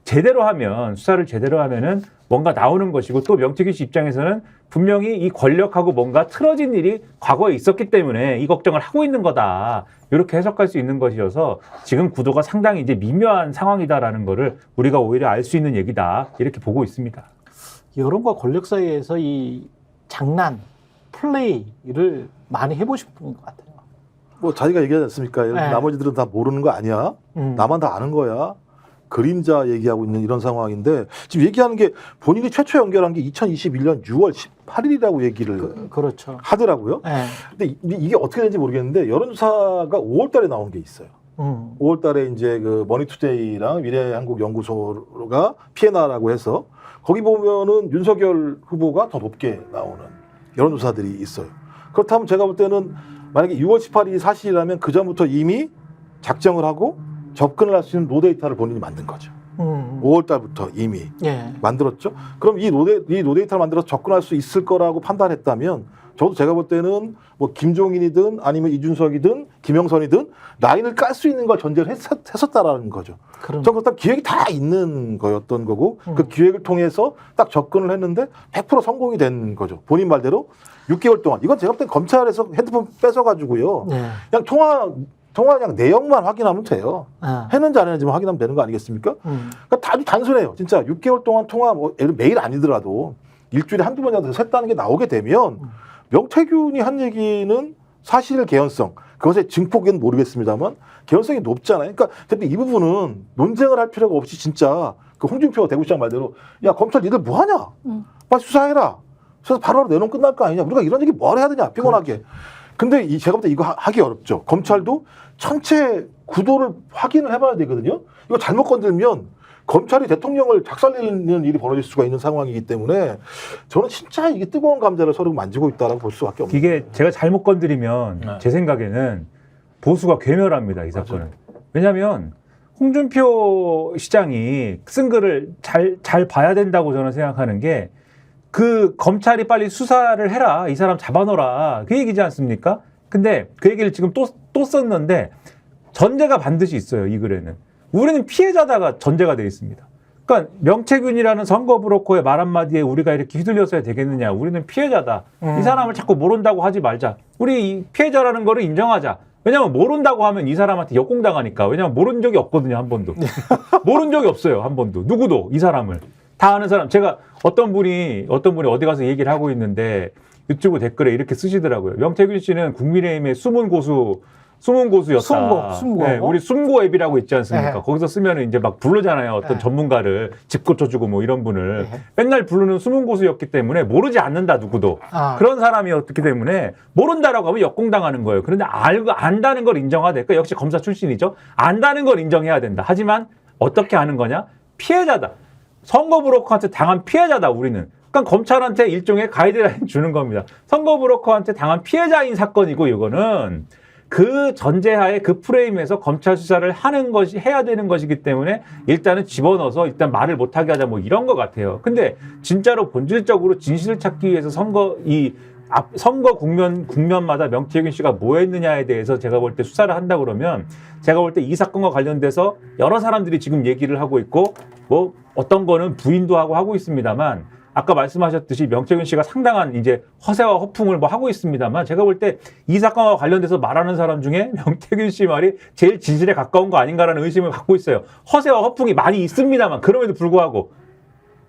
제대로 하면은 뭔가 나오는 것이고 또 명태균 씨 입장에서는 분명히 이 권력하고 뭔가 틀어진 일이 과거에 있었기 때문에 이 걱정을 하고 있는 거다. 이렇게 해석할 수 있는 것이어서 지금 구도가 상당히 이제 미묘한 상황이다라는 거를 우리가 오히려 알 수 있는 얘기다. 이렇게 보고 있습니다. 여론과 권력 사이에서 이 장난, 플레이를 많이 해보신 분인 것 같아요. 뭐 자기가 얘기하지 않습니까? 네. 나머지들은 다 모르는 거 아니야? 나만 다 아는 거야? 그림자 얘기하고 있는 이런 상황인데 지금 얘기하는 게 본인이 최초 연결한 게 2021년 6월 18일이라고 얘기를 그렇죠. 하더라고요. 네. 근데 이게 어떻게 되는지 모르겠는데 여론조사가 5월 달에 나온 게 있어요. 5월 달에 이제 그 머니투데이랑 미래한국연구소가 피해나라고 해서 거기 보면은 윤석열 후보가 더 높게 나오는 여론조사들이 있어요. 그렇다면 제가 볼 때는 만약에 6월 18일이 사실이라면 그 전부터 이미 작정을 하고 접근을 할 수 있는 노데이터를 본인이 만든 거죠. 5월 달부터 이미 예. 만들었죠. 그럼 이 노데이터를 만들어서 접근할 수 있을 거라고 판단했다면 저도 제가 볼 때는 뭐 김종인이든 아니면 이준석이든 김영선이든 라인을 깔 수 있는 걸 전제를 했었다라는 거죠. 저 그렇다면 기획이 다 있는 거였던 거고 그 기획을 통해서 딱 접근을 했는데 100% 성공이 된 거죠. 본인 말대로 6개월 동안. 이건 제가 볼 때 검찰에서 핸드폰 뺏어가지고요. 예. 그냥 통화 그냥 내용만 확인하면 돼요. 했는지 안 했는지만 확인하면 되는 거 아니겠습니까? 그러니까 아주 단순해요. 진짜 6개월 동안 통화, 뭐 매일 아니더라도 일주일에 한두 번이라도 했다는 게 나오게 되면 명태균이 한 얘기는 사실 개연성, 그것의 증폭은 모르겠습니다만 개연성이 높잖아요. 그러니까 이 부분은 논쟁을 할 필요가 없이 진짜 그 홍준표 대구시장 말대로 야 검찰 니들 뭐 하냐? 빨리 수사해라. 그래서 바로 내놓으면 끝날 거 아니냐? 우리가 이런 얘기 뭘 해야 되냐? 피곤하게. 근데 제가 볼 때 이거 하기 어렵죠. 검찰도 전체 구도를 확인을 해봐야 되거든요. 이거 잘못 건들면 검찰이 대통령을 작살내는 일이 벌어질 수가 있는 상황이기 때문에 저는 진짜 이게 뜨거운 감자를 서로 만지고 있다라고 볼 수밖에 없는 이게 제가 잘못 건드리면 제 생각에는 보수가 괴멸합니다. 이 사건은. 왜냐하면 홍준표 시장이 쓴 글을 잘 봐야 된다고 저는 생각하는 게 그 검찰이 빨리 수사를 해라. 이 사람 잡아놓으라. 그 얘기지 않습니까? 근데 그 얘기를 지금 또 썼는데 전제가 반드시 있어요. 이 글에는. 우리는 피해자다가 전제가 되어 있습니다. 그러니까 명태균이라는 선거 브로커의 말 한마디에 우리가 이렇게 휘둘려서야 되겠느냐. 우리는 피해자다. 이 사람을 자꾸 모른다고 하지 말자. 우리 이 피해자라는 거를 인정하자. 왜냐하면 모른다고 하면 이 사람한테 역공당하니까. 왜냐하면 모른 적이 없거든요. 한 번도. 모른 적이 없어요. 한 번도. 누구도 이 사람을. 다 아는 사람. 제가 어떤 분이 어디 가서 얘기를 하고 있는데 유튜브 댓글에 이렇게 쓰시더라고요. 명태균 씨는 국민의힘의 숨은 고수였다. 숨고. 네, 우리 숨고 앱이라고 있지 않습니까? 네. 거기서 쓰면 이제 막 부르잖아요. 어떤 네. 전문가를 집 고쳐주고 뭐 이런 분을. 네. 맨날 부르는 숨은 고수였기 때문에 모르지 않는다, 누구도. 그런 사람이었기 때문에 모른다라고 하면 역공당하는 거예요. 그런데 안다는 걸 인정하되, 그러니까 역시 검사 출신이죠. 안다는 걸 인정해야 된다. 하지만 어떻게 하는 거냐? 피해자다. 선거 브로커한테 당한 피해자다, 우리는. 그러니까 검찰한테 일종의 가이드라인 주는 겁니다. 선거 브로커한테 당한 피해자인 사건이고, 이거는 그 전제하에 그 프레임에서 검찰 수사를 해야 되는 것이기 때문에 일단은 집어넣어서 일단 말을 못하게 하자, 뭐 이런 것 같아요. 근데 진짜로 본질적으로 진실을 찾기 위해서 선거 국면마다 명태균 씨가 뭐 했느냐에 대해서 제가 볼 때 수사를 한다 그러면 제가 볼 때 이 사건과 관련돼서 여러 사람들이 지금 얘기를 하고 있고 뭐 어떤 거는 부인도 하고 있습니다만 아까 말씀하셨듯이 명태균 씨가 상당한 이제 허세와 허풍을 뭐 하고 있습니다만 제가 볼 때 이 사건과 관련돼서 말하는 사람 중에 명태균 씨 말이 제일 진실에 가까운 거 아닌가라는 의심을 갖고 있어요. 허세와 허풍이 많이 있습니다만 그럼에도 불구하고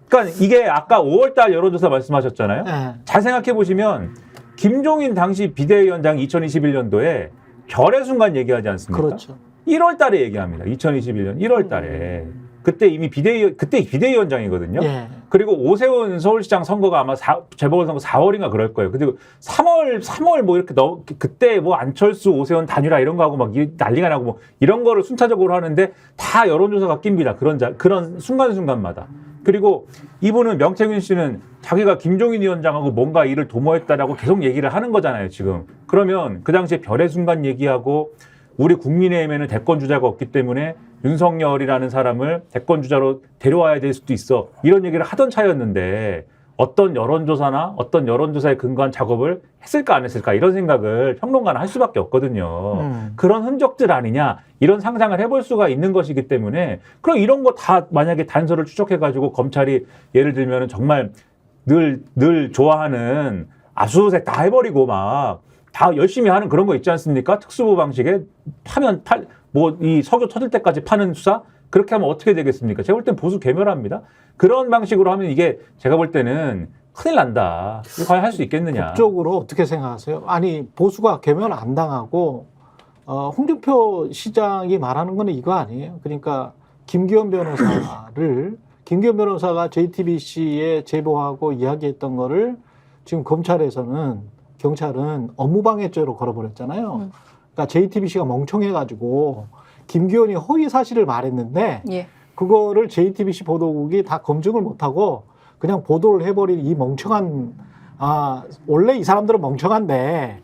그러니까 이게 아까 5월달 여론조사 말씀하셨잖아요. 잘 생각해 보시면 김종인 당시 비대위원장이 2021년도에 결의 순간 얘기하지 않습니까? 그렇죠. 1월 달에 얘기합니다. 2021년 1월 달에. 그때 이미 비대위원장이거든요. 예. 그리고 오세훈 서울시장 선거가 아마 재보궐선거 4월인가 그럴 거예요. 그리고 3월 뭐 이렇게 그때 뭐 안철수 오세훈 단일화 이런 거 하고 막 난리가 나고 뭐 이런 거를 순차적으로 하는데 다 여론조사가 낍니다. 그런 순간순간마다. 그리고 이분은 명태균 씨는 자기가 김종인 위원장하고 뭔가 일을 도모했다라고 계속 얘기를 하는 거잖아요, 지금. 그러면 그 당시에 별의 순간 얘기하고 우리 국민의힘에는 대권 주자가 없기 때문에 윤석열이라는 사람을 대권 주자로 데려와야 될 수도 있어. 이런 얘기를 하던 차였는데 어떤 여론조사나 어떤 여론조사에 근거한 작업을 했을까 안 했을까 이런 생각을 평론가는 할 수밖에 없거든요. 그런 흔적들 아니냐 이런 상상을 해볼 수가 있는 것이기 때문에 그럼 이런 거 다 만약에 단서를 추적해가지고 검찰이 예를 들면 정말 늘 좋아하는 압수수색 다 해버리고 막 다 열심히 하는 그런 거 있지 않습니까? 특수부 방식에 이 석유 터질 때까지 파는 수사? 그렇게 하면 어떻게 되겠습니까? 제가 볼 땐 보수 괴멸합니다. 그런 방식으로 하면 이게 제가 볼 때는 큰일 난다. 이거 과연 할 수 있겠느냐. 법적으로 어떻게 생각하세요? 아니 보수가 괴멸 안 당하고 홍준표 시장이 말하는 거는 이거 아니에요. 그러니까 김기현 변호사가 JTBC에 제보하고 이야기했던 거를 지금 경찰은 업무방해죄로 걸어버렸잖아요. 그러니까 JTBC가 멍청해가지고 김기현이 허위 사실을 말했는데 예. 그거를 JTBC 보도국이 다 검증을 못하고 그냥 보도를 해버린 이 멍청한 원래 이 사람들은 멍청한데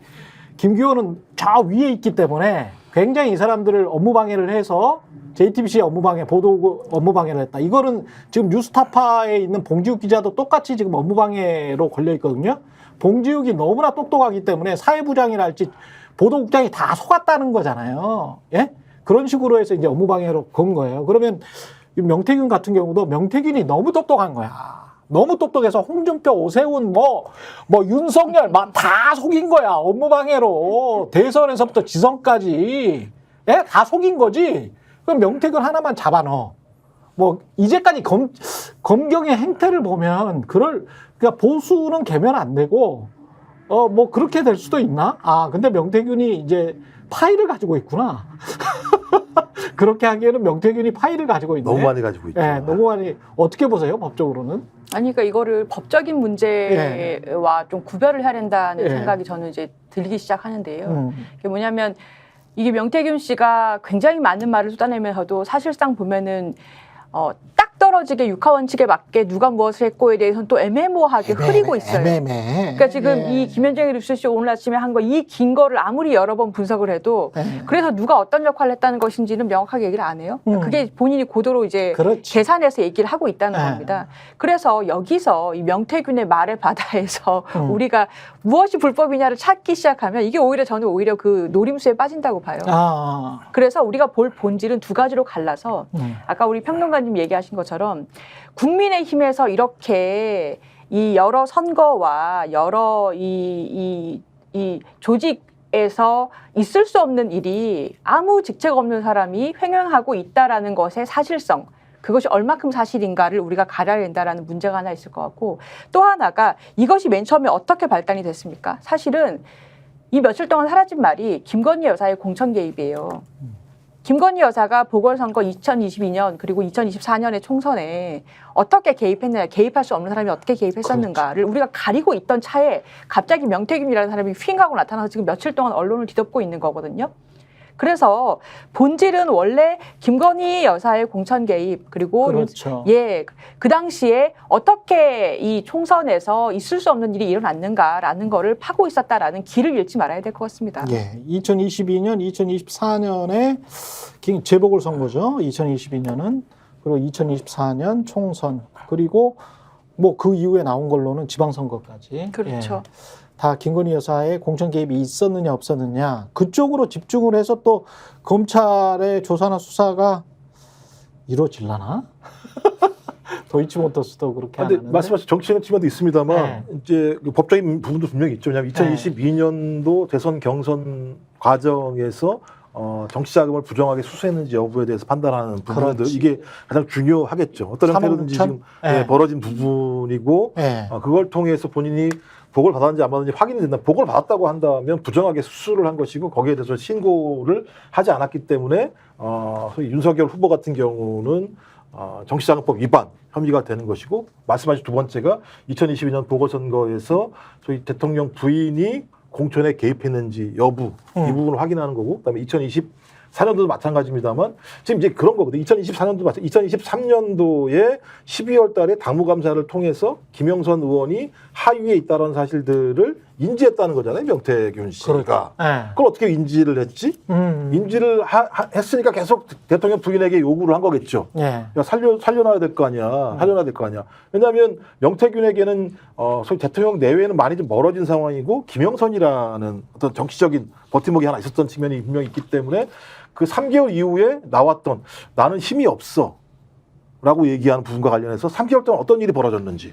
김기현은 저 위에 있기 때문에 굉장히 이 사람들을 업무방해를 해서 JTBC의 보도국 업무방해를 했다. 이거는 지금 뉴스타파에 있는 봉지욱 기자도 똑같이 지금 업무방해로 걸려 있거든요. 봉지욱이 너무나 똑똑하기 때문에 사회부장이랄지 보도국장이 다 속았다는 거잖아요. 예? 그런 식으로 해서 이제 업무방해로 건 거예요. 그러면 명태균 같은 경우도 명태균이 너무 똑똑한 거야. 너무 똑똑해서 홍준표, 오세훈, 윤석열 막 다 속인 거야. 업무방해로. 대선에서부터 지선까지. 예? 다 속인 거지. 그럼 명태균 하나만 잡아넣어. 이제까지 검경의 행태를 보면 그러니까 보수는 개면 안 되고 그렇게 될 수도 있나? 근데 명태균이 이제 파일을 가지고 있구나. 그렇게 하기에는 명태균이 파일을 가지고 있네. 너무 많이 가지고 있죠. 네, 너무 많이. 어떻게 보세요, 법적으로는? 아니, 그러니까 이거를 법적인 문제와 좀 구별을 해야 된다는 생각이 저는 이제 들기 시작하는데요. 이게 뭐냐면 이게 명태균 씨가 굉장히 많은 말을 쏟아내면서도 사실상 보면은 딱 떨어지게 육하원칙에 맞게 누가 무엇을 했고에 대해서는 또 애매모호하게 흐리고 있어요. 그러니까 지금 이 김현정의 뉴스쇼 오늘 아침에 한 거 이 긴 거를 아무리 여러 번 분석을 해도 그래서 누가 어떤 역할을 했다는 것인지는 명확하게 얘기를 안 해요. 그게 본인이 고도로 이제 계산해서 얘기를 하고 있다는 겁니다. 그래서 여기서 이 명태균의 말의 바다에서 우리가 무엇이 불법이냐를 찾기 시작하면 이게 저는 오히려 그 노림수에 빠진다고 봐요. 그래서 우리가 볼 본질은 두 가지로 갈라서 아까 우리 평론가님 얘기하신 것처럼 국민의힘에서 이렇게 이 여러 선거와 여러 이 조직에서 있을 수 없는 일이 아무 직책 없는 사람이 횡행하고 있다라는 것의 사실성, 그것이 얼마큼 사실인가를 우리가 가려야 된다라는 문제가 하나 있을 것 같고, 또 하나가 이것이 맨 처음에 어떻게 발단이 됐습니까? 사실은 이 며칠 동안 사라진 말이 김건희 여사의 공천 개입이에요. 김건희 여사가 보궐선거 2022년 그리고 2024년의 총선에 어떻게 개입했느냐, 개입할 수 없는 사람이 어떻게 개입했었는가를 우리가 가리고 있던 차에 갑자기 명태균이라는 사람이 휙 하고 나타나서 지금 며칠 동안 언론을 뒤덮고 있는 거거든요. 그래서 본질은 원래 김건희 여사의 공천 개입 그리고 그 당시에 어떻게 이 총선에서 있을 수 없는 일이 일어났는가라는 거를 파고 있었다라는 길을 잃지 말아야 될 것 같습니다. 2022년, 2024년에 재보궐선거죠. 2022년은 그리고 2024년 총선 그리고 그 이후에 나온 걸로는 지방선거까지. 그렇죠. 다 김건희 여사의 공천 개입이 있었느냐 없었느냐 그쪽으로 집중을 해서 또 검찰의 조사나 수사가 이루어질라나? 도이치모터스도 그렇게 하는데 말씀하신 정치적 측면도 있습니다만 이제 그 법적인 부분도 분명히 있죠. 왜냐하면 2022년도 대선 경선 과정에서 정치 자금을 부정하게 수수했는지 여부에 대해서 판단하는 부분들 그렇지. 이게 가장 중요하겠죠. 어떤 형태로든지 지금 예. 벌어진 부분이고 예. 그걸 통해서 본인이 복을 받았는지 안 받았는지 확인이 된다. 복을 받았다고 한다면 부정하게 수수를 한 것이고 거기에 대해서 신고를 하지 않았기 때문에 소위 윤석열 후보 같은 경우는 정치자금법 위반 혐의가 되는 것이고 말씀하신 두 번째가 2022년 보궐선거에서 소위 대통령 부인이 공천에 개입했는지 여부 이 부분을 확인하는 거고 그다음에 2024년도도 마찬가지입니다만 지금 이제 그런 거거든요. 2023년도에 12월 달에 당무감사를 통해서 김영선 의원이 하위에 있다는 사실들을 인지했다는 거잖아요. 명태균 씨가. 그러니까. 예. 그걸 어떻게 인지를 했지? 인지를 했으니까 계속 대통령 부인에게 요구를 한 거겠죠. 예. 야, 살려놔야 될 거 아니야. 살려놔야 될 거 아니야. 왜냐하면 명태균에게는 소위 대통령 내외는 많이 좀 멀어진 상황이고 김영선이라는 어떤 정치적인 버팀목이 하나 있었던 측면이 분명히 있기 때문에 그 3개월 이후에 나왔던 나는 힘이 없어 라고 얘기하는 부분과 관련해서 3개월 동안 어떤 일이 벌어졌는지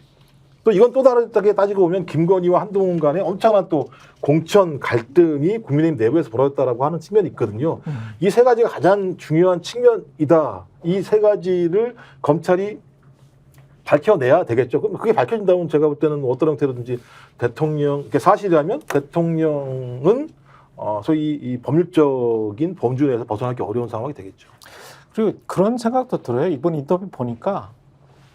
또 이건 또 다르게 따지고 보면 김건희와 한동훈 간에 엄청난 또 공천 갈등이 국민의힘 내부에서 벌어졌다라고 하는 측면이 있거든요. 이 세 가지가 가장 중요한 측면이다. 이 세 가지를 검찰이 밝혀내야 되겠죠. 그럼 그게 밝혀진다면 제가 볼 때는 어떤 형태로든지 대통령, 그게 사실이라면 대통령은 소위 이 법률적인 범주 내에서 벗어나기 어려운 상황이 되겠죠. 그리고 그런 생각도 들어요. 이번 인터뷰 보니까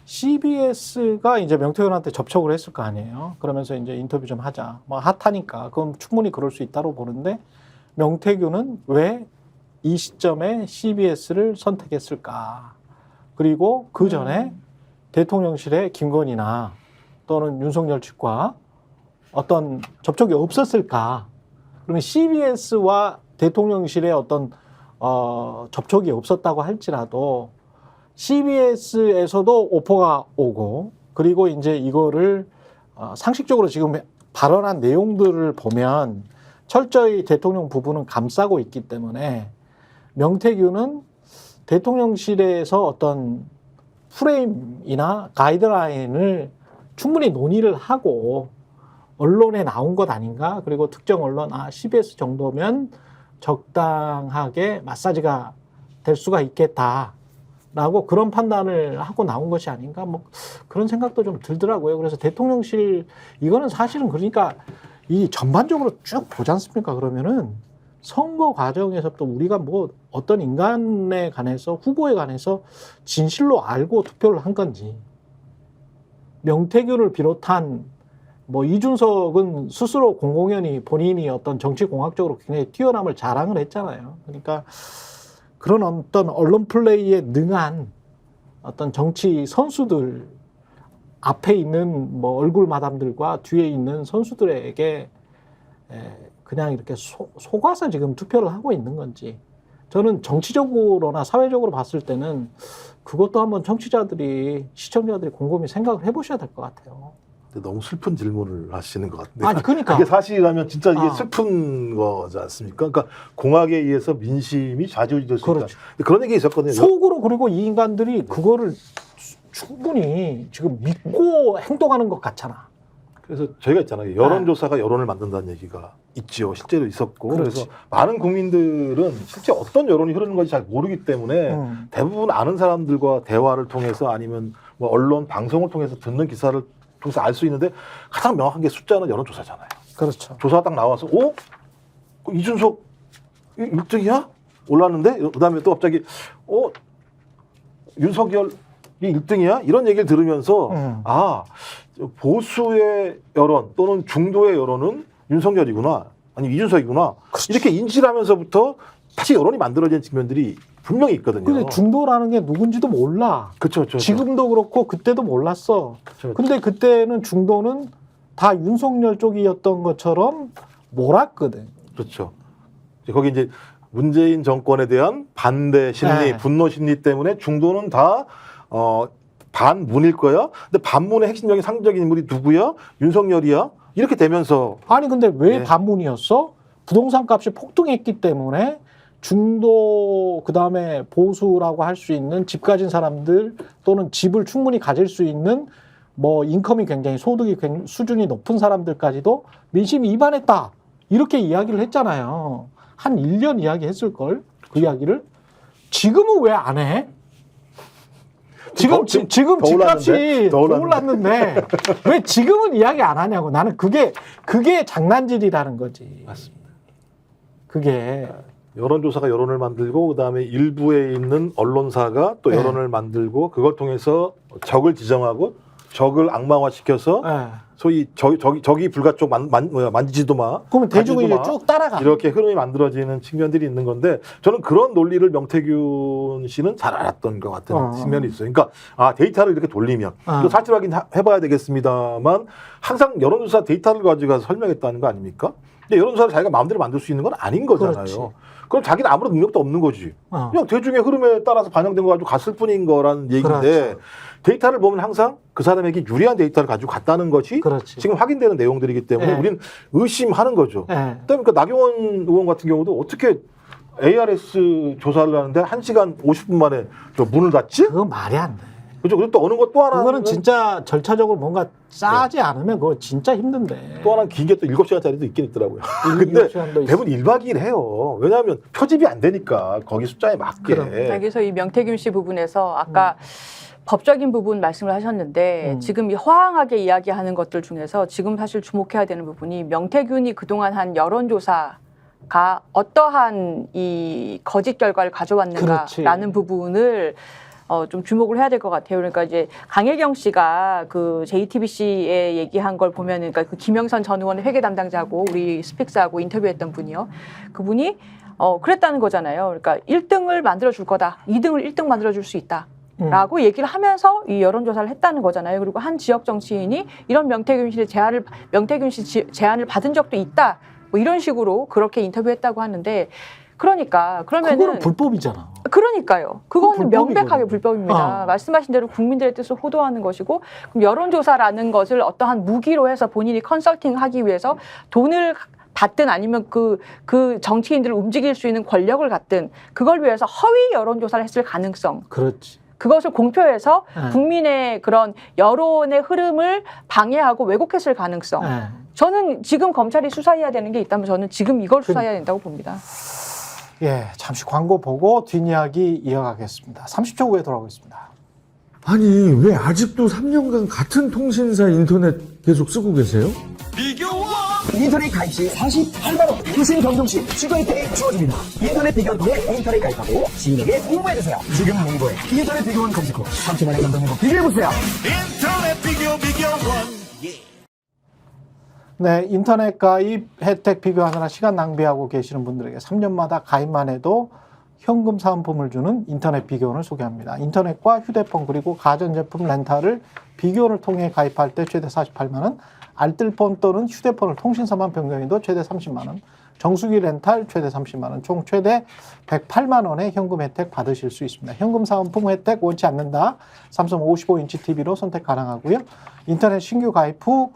CBS가 이제 명태균한테 접촉을 했을 거 아니에요. 그러면서 이제 인터뷰 좀 하자. 뭐 핫하니까 그럼 충분히 그럴 수 있다고 보는데 명태균은 왜 이 시점에 CBS를 선택했을까? 그리고 그 전에 대통령실에 김건희나 또는 윤석열 측과 어떤 접촉이 없었을까? 그러면 CBS와 대통령실의 어떤 접촉이 없었다고 할지라도 CBS에서도 오퍼가 오고 그리고 이제 이거를 상식적으로 지금 발언한 내용들을 보면 철저히 대통령 부분은 감싸고 있기 때문에 명태균은 대통령실에서 어떤 프레임이나 가이드라인을 충분히 논의를 하고 언론에 나온 것 아닌가? 그리고 특정 언론, CBS 정도면 적당하게 마사지가 될 수가 있겠다. 라고 그런 판단을 하고 나온 것이 아닌가? 뭐 그런 생각도 좀 들더라고요. 그래서 대통령실, 이거는 사실은 그러니까 이 전반적으로 쭉 보지 않습니까? 그러면은 선거 과정에서 또 우리가 뭐 어떤 인간에 관해서 후보에 관해서 진실로 알고 투표를 한 건지 명태균을 비롯한 뭐 이준석은 스스로 공공연히 본인이 어떤 정치공학적으로 굉장히 뛰어남을 자랑을 했잖아요. 그러니까 그런 어떤 언론 플레이에 능한 어떤 정치 선수들 앞에 있는 뭐 얼굴 마담들과 뒤에 있는 선수들에게 그냥 이렇게 속아서 지금 투표를 하고 있는 건지 저는 정치적으로나 사회적으로 봤을 때는 그것도 한번 청취자들이 시청자들이 곰곰이 생각을 해보셔야 될 것 같아요. 근데 너무 슬픈 질문을 하시는 것 같은데. 아니 그러니까 그게 사실이라면 진짜 이게 슬픈 거지 않습니까? 그러니까 공학에 의해서 민심이 좌지우지될 수 그렇죠. 있다. 근데 그런 얘기 있었거든요. 속으로 그리고 이 인간들이 그거를 충분히 지금 믿고 행동하는 것 같잖아. 그래서 저희가 있잖아요. 여론조사가 여론을 만든다는 얘기가 있지요. 실제로 있었고. 그렇지. 그래서 많은 국민들은 실제 어떤 여론이 흐르는 건지 잘 모르기 때문에 대부분 아는 사람들과 대화를 통해서 아니면 뭐 언론, 방송을 통해서 듣는 기사를 통해서 알 수 있는데 가장 명확한 게 숫자는 여론조사잖아요. 그렇죠. 조사가 딱 나와서 그 이준석 1등이야? 올랐는데? 그 다음에 또 갑자기 윤석열이 1등이야? 이런 얘기를 들으면서 보수의 여론 또는 중도의 여론은 윤석열이구나 아니면 이준석이구나 그렇지. 이렇게 인지를 하면서부터 다시 여론이 만들어진 측면들이 분명히 있거든요. 근데 중도라는 게 누군지도 몰라. 그렇죠. 지금도 그렇고 그때도 몰랐어. 그쵸. 근데 그때는 중도는 다 윤석열 쪽이었던 것처럼 몰았거든. 그렇죠. 거기 이제 문재인 정권에 대한 반대 심리, 네. 분노 심리 때문에 중도는 다 반문일 거야. 근데 반문의 핵심적인 상징적인 인물이 누구야? 윤석열이야? 이렇게 되면서 아니 근데 왜 네. 반문이었어? 부동산 값이 폭등했기 때문에 중도 그다음에 보수라고 할 수 있는 집 가진 사람들 또는 집을 충분히 가질 수 있는 뭐 인컴이 굉장히 소득이 수준이 높은 사람들까지도 민심이 이반했다. 이렇게 이야기를 했잖아요. 한 1년 이야기 했을걸? 그 이야기를. 지금은 왜 안 해? 지금 더 집값이 더 올랐는데. 올랐는데 왜 지금은 이야기 안 하냐고. 나는 그게 장난질이라는 거지. 맞습니다. 그게. 여론조사가 여론을 만들고 그다음에 일부에 있는 언론사가 또 네. 여론을 만들고 그걸 통해서 적을 지정하고 적을 악마화시켜서 예. 소위 저기 불가 쪽 만지지도 마. 그러면 대중이 가지도 이제 마. 쭉 따라가. 이렇게 흐름이 만들어지는 측면들이 있는 건데 저는 그런 논리를 명태균 씨는 잘 알았던 것 같은 측면이 있어요. 그러니까 데이터를 이렇게 돌리면 또 사실 확인해봐야 되겠습니다만 항상 여론조사 데이터를 가지고 가서 설명했다는 거 아닙니까? 근데 여론조사를 자기가 마음대로 만들 수 있는 건 아닌 거잖아요. 그렇지. 그럼 자기는 아무런 능력도 없는 거지. 어. 그냥 대중의 흐름에 따라서 반영된 거 가지고 갔을 뿐인 거라는 얘기인데 그렇죠. 데이터를 보면 항상 그 사람에게 유리한 데이터를 가지고 갔다는 것이 그렇지. 지금 확인되는 내용들이기 때문에 네. 우리는 의심하는 거죠. 예. 그다음에 그 나경원 의원 같은 경우도 어떻게 ARS 조사를 하는데 1시간 50분 만에 저 문을 닫지? 그거 말이 안 돼. 그죠? 그리고 또 어느 것 또 하나 그거는 진짜 절차적으로 뭔가 짜지 않으면 그거 진짜 힘든데. 또 하나 긴 게 또 7시간짜리도 있긴 있더라고요. 일- 근데 7시간도 있어. 대부분 1박 2일 해요. 왜냐하면 표집이 안 되니까 거기 숫자에 맞게. 그럼. 그래서 이 명태균 씨 부분에서 아까 법적인 부분 말씀을 하셨는데 지금 이 허황하게 이야기하는 것들 중에서 지금 사실 주목해야 되는 부분이 명태균이 그동안 한 여론조사가 어떠한 이 거짓 결과를 가져왔는가라는 부분을 좀 주목을 해야 될 것 같아요. 그러니까 이제 강혜경 씨가 그 JTBC에 얘기한 걸 보면은 그러니까 그 김영선 전 의원의 회계 담당자고 우리 스픽스하고 인터뷰했던 분이요. 그분이 그랬다는 거잖아요. 그러니까 1등을 만들어 줄 거다. 2등을 1등 만들어 줄 수 있다. 라고 얘기를 하면서 이 여론조사를 했다는 거잖아요. 그리고 한 지역 정치인이 이런 명태균 씨 제안을 받은 적도 있다. 뭐 이런 식으로 그렇게 인터뷰했다고 하는데 그러니까는 그거는 불법이잖아. 그러니까요. 그거는 불법이거든요. 명백하게 불법입니다. 말씀하신 대로 국민들의 뜻을 호도하는 것이고 그럼 여론조사라는 것을 어떠한 무기로 해서 본인이 컨설팅하기 위해서 돈을 받든 아니면 그 정치인들을 움직일 수 있는 권력을 갖든 그걸 위해서 허위 여론조사를 했을 가능성. 그렇지. 그것을 공표해서 네. 국민의 그런 여론의 흐름을 방해하고 왜곡했을 가능성. 예. 저는 지금 검찰이 수사해야 되는 게 있다면 저는 지금 이걸 수사해야 된다고 봅니다. 예, 잠시 광고 보고 뒷이야기 이어가겠습니다. 30초 후에 돌아오겠습니다. 아니 왜 아직도 3년간 같은 통신사 인터넷 계속 쓰고 계세요? 인터넷 가입 시 48만 원 교신 경동 시 추가 혜택이 주어집니다. 인터넷 비교원 통해 인터넷 가입하고 지인에게 홍보해주세요. 지금 네이버에 인터넷 비교원 검색 후 3초만에 경동 행복 비교해보세요. 네, 인터넷 가입 혜택 비교하느라 시간 낭비하고 계시는 분들에게 3년마다 가입만 해도 현금 사은품을 주는 인터넷 비교원을 소개합니다. 인터넷과 휴대폰 그리고 가전제품 렌탈을 비교원을 통해 가입할 때 최대 48만 원, 알뜰폰 또는 휴대폰을 통신사만 변경해도 최대 30만 원, 정수기 렌탈 최대 30만 원, 총 최대 108만 원의 현금 혜택 받으실 수 있습니다. 현금 사은품 혜택 원치 않는다. 삼성 55인치 TV로 선택 가능하고요. 인터넷 신규 가입 후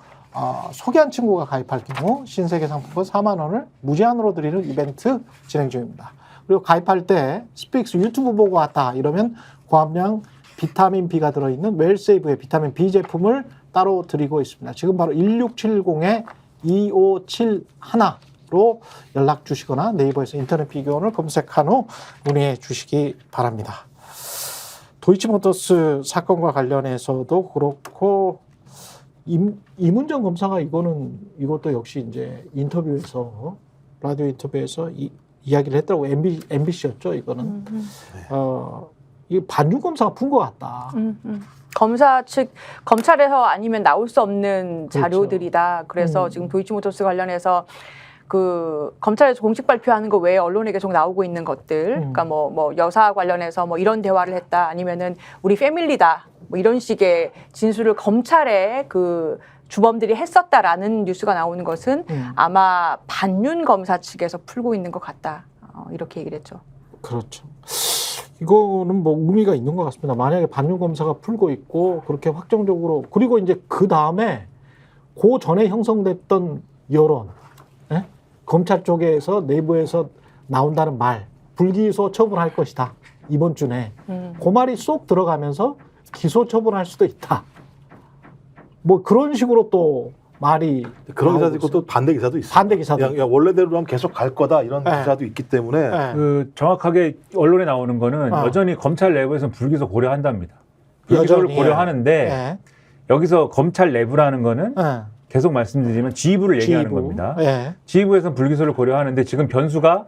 소개한 친구가 가입할 경우 신세계 상품권 4만 원을 무제한으로 드리는 이벤트 진행 중입니다. 그리고 가입할 때 스픽스 유튜브 보고 왔다 이러면 고함량 비타민 B가 들어있는 웰세이브의 비타민 B 제품을 따로 드리고 있습니다. 지금 바로 1670-2571로 연락 주시거나 네이버에서 인터넷 비교원을 검색한 후 문의해 주시기 바랍니다. 도이치모터스 사건과 관련해서도 그렇고 이문정 검사가 이것도 역시 이제 인터뷰에서 라디오 인터뷰에서 이야기를 했더라고. MBC였죠 이거는. 이 반중 검사가 푼 것 같다. 검사 측 검찰에서 아니면 나올 수 없는 그렇죠. 자료들이다. 그래서 지금 도이치모터스 관련해서 그 검찰에서 공식 발표하는 거 외에 언론에 계속 나오고 있는 것들, 그러니까 뭐 여사 관련해서 뭐 이런 대화를 했다, 아니면은 우리 패밀리다, 뭐 이런 식의 진술을 검찰에 그 주범들이 했었다라는 뉴스가 나오는 것은 아마 반윤 검사 측에서 풀고 있는 것 같다. 이렇게 얘기를 했죠. 그렇죠. 이거는 뭐 의미가 있는 것 같습니다. 만약에 반윤 검사가 풀고 있고 그렇게 확정적으로 그리고 이제 그 다음에 그 전에 형성됐던 여론, 예? 검찰 쪽에서 내부에서 나온다는 말, 불기소 처분할 것이다 이번 주 내에 그 말이 쏙 들어가면서 기소 처분할 수도 있다. 뭐 그런 식으로 또 말이 그런 기사도 나오고 있고 있어요. 또 반대 기사도 있어요. 반대 기사도 야, 원래대로 하면 계속 갈 거다 이런 네. 기사도 있기 때문에 네. 그 정확하게 언론에 나오는 거는 어. 여전히 검찰 내부에서는 불기소 고려한답니다. 불기소를 여전히, 고려하는데 예. 여기서 검찰 내부라는 거는 예. 계속 말씀드리면 지휘부를 얘기하는 지휘부. 겁니다. 예. 지휘부에서는 불기소를 고려하는데 지금 변수가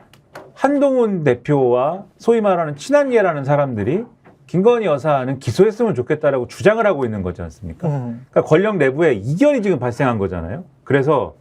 한동훈 대표와 소위 말하는 친한계라는 사람들이 김건희 여사는 기소했으면 좋겠다라고 주장을 하고 있는 거지 않습니까? 그러니까 권력 내부에 이견이 지금 발생한 거잖아요. 그래서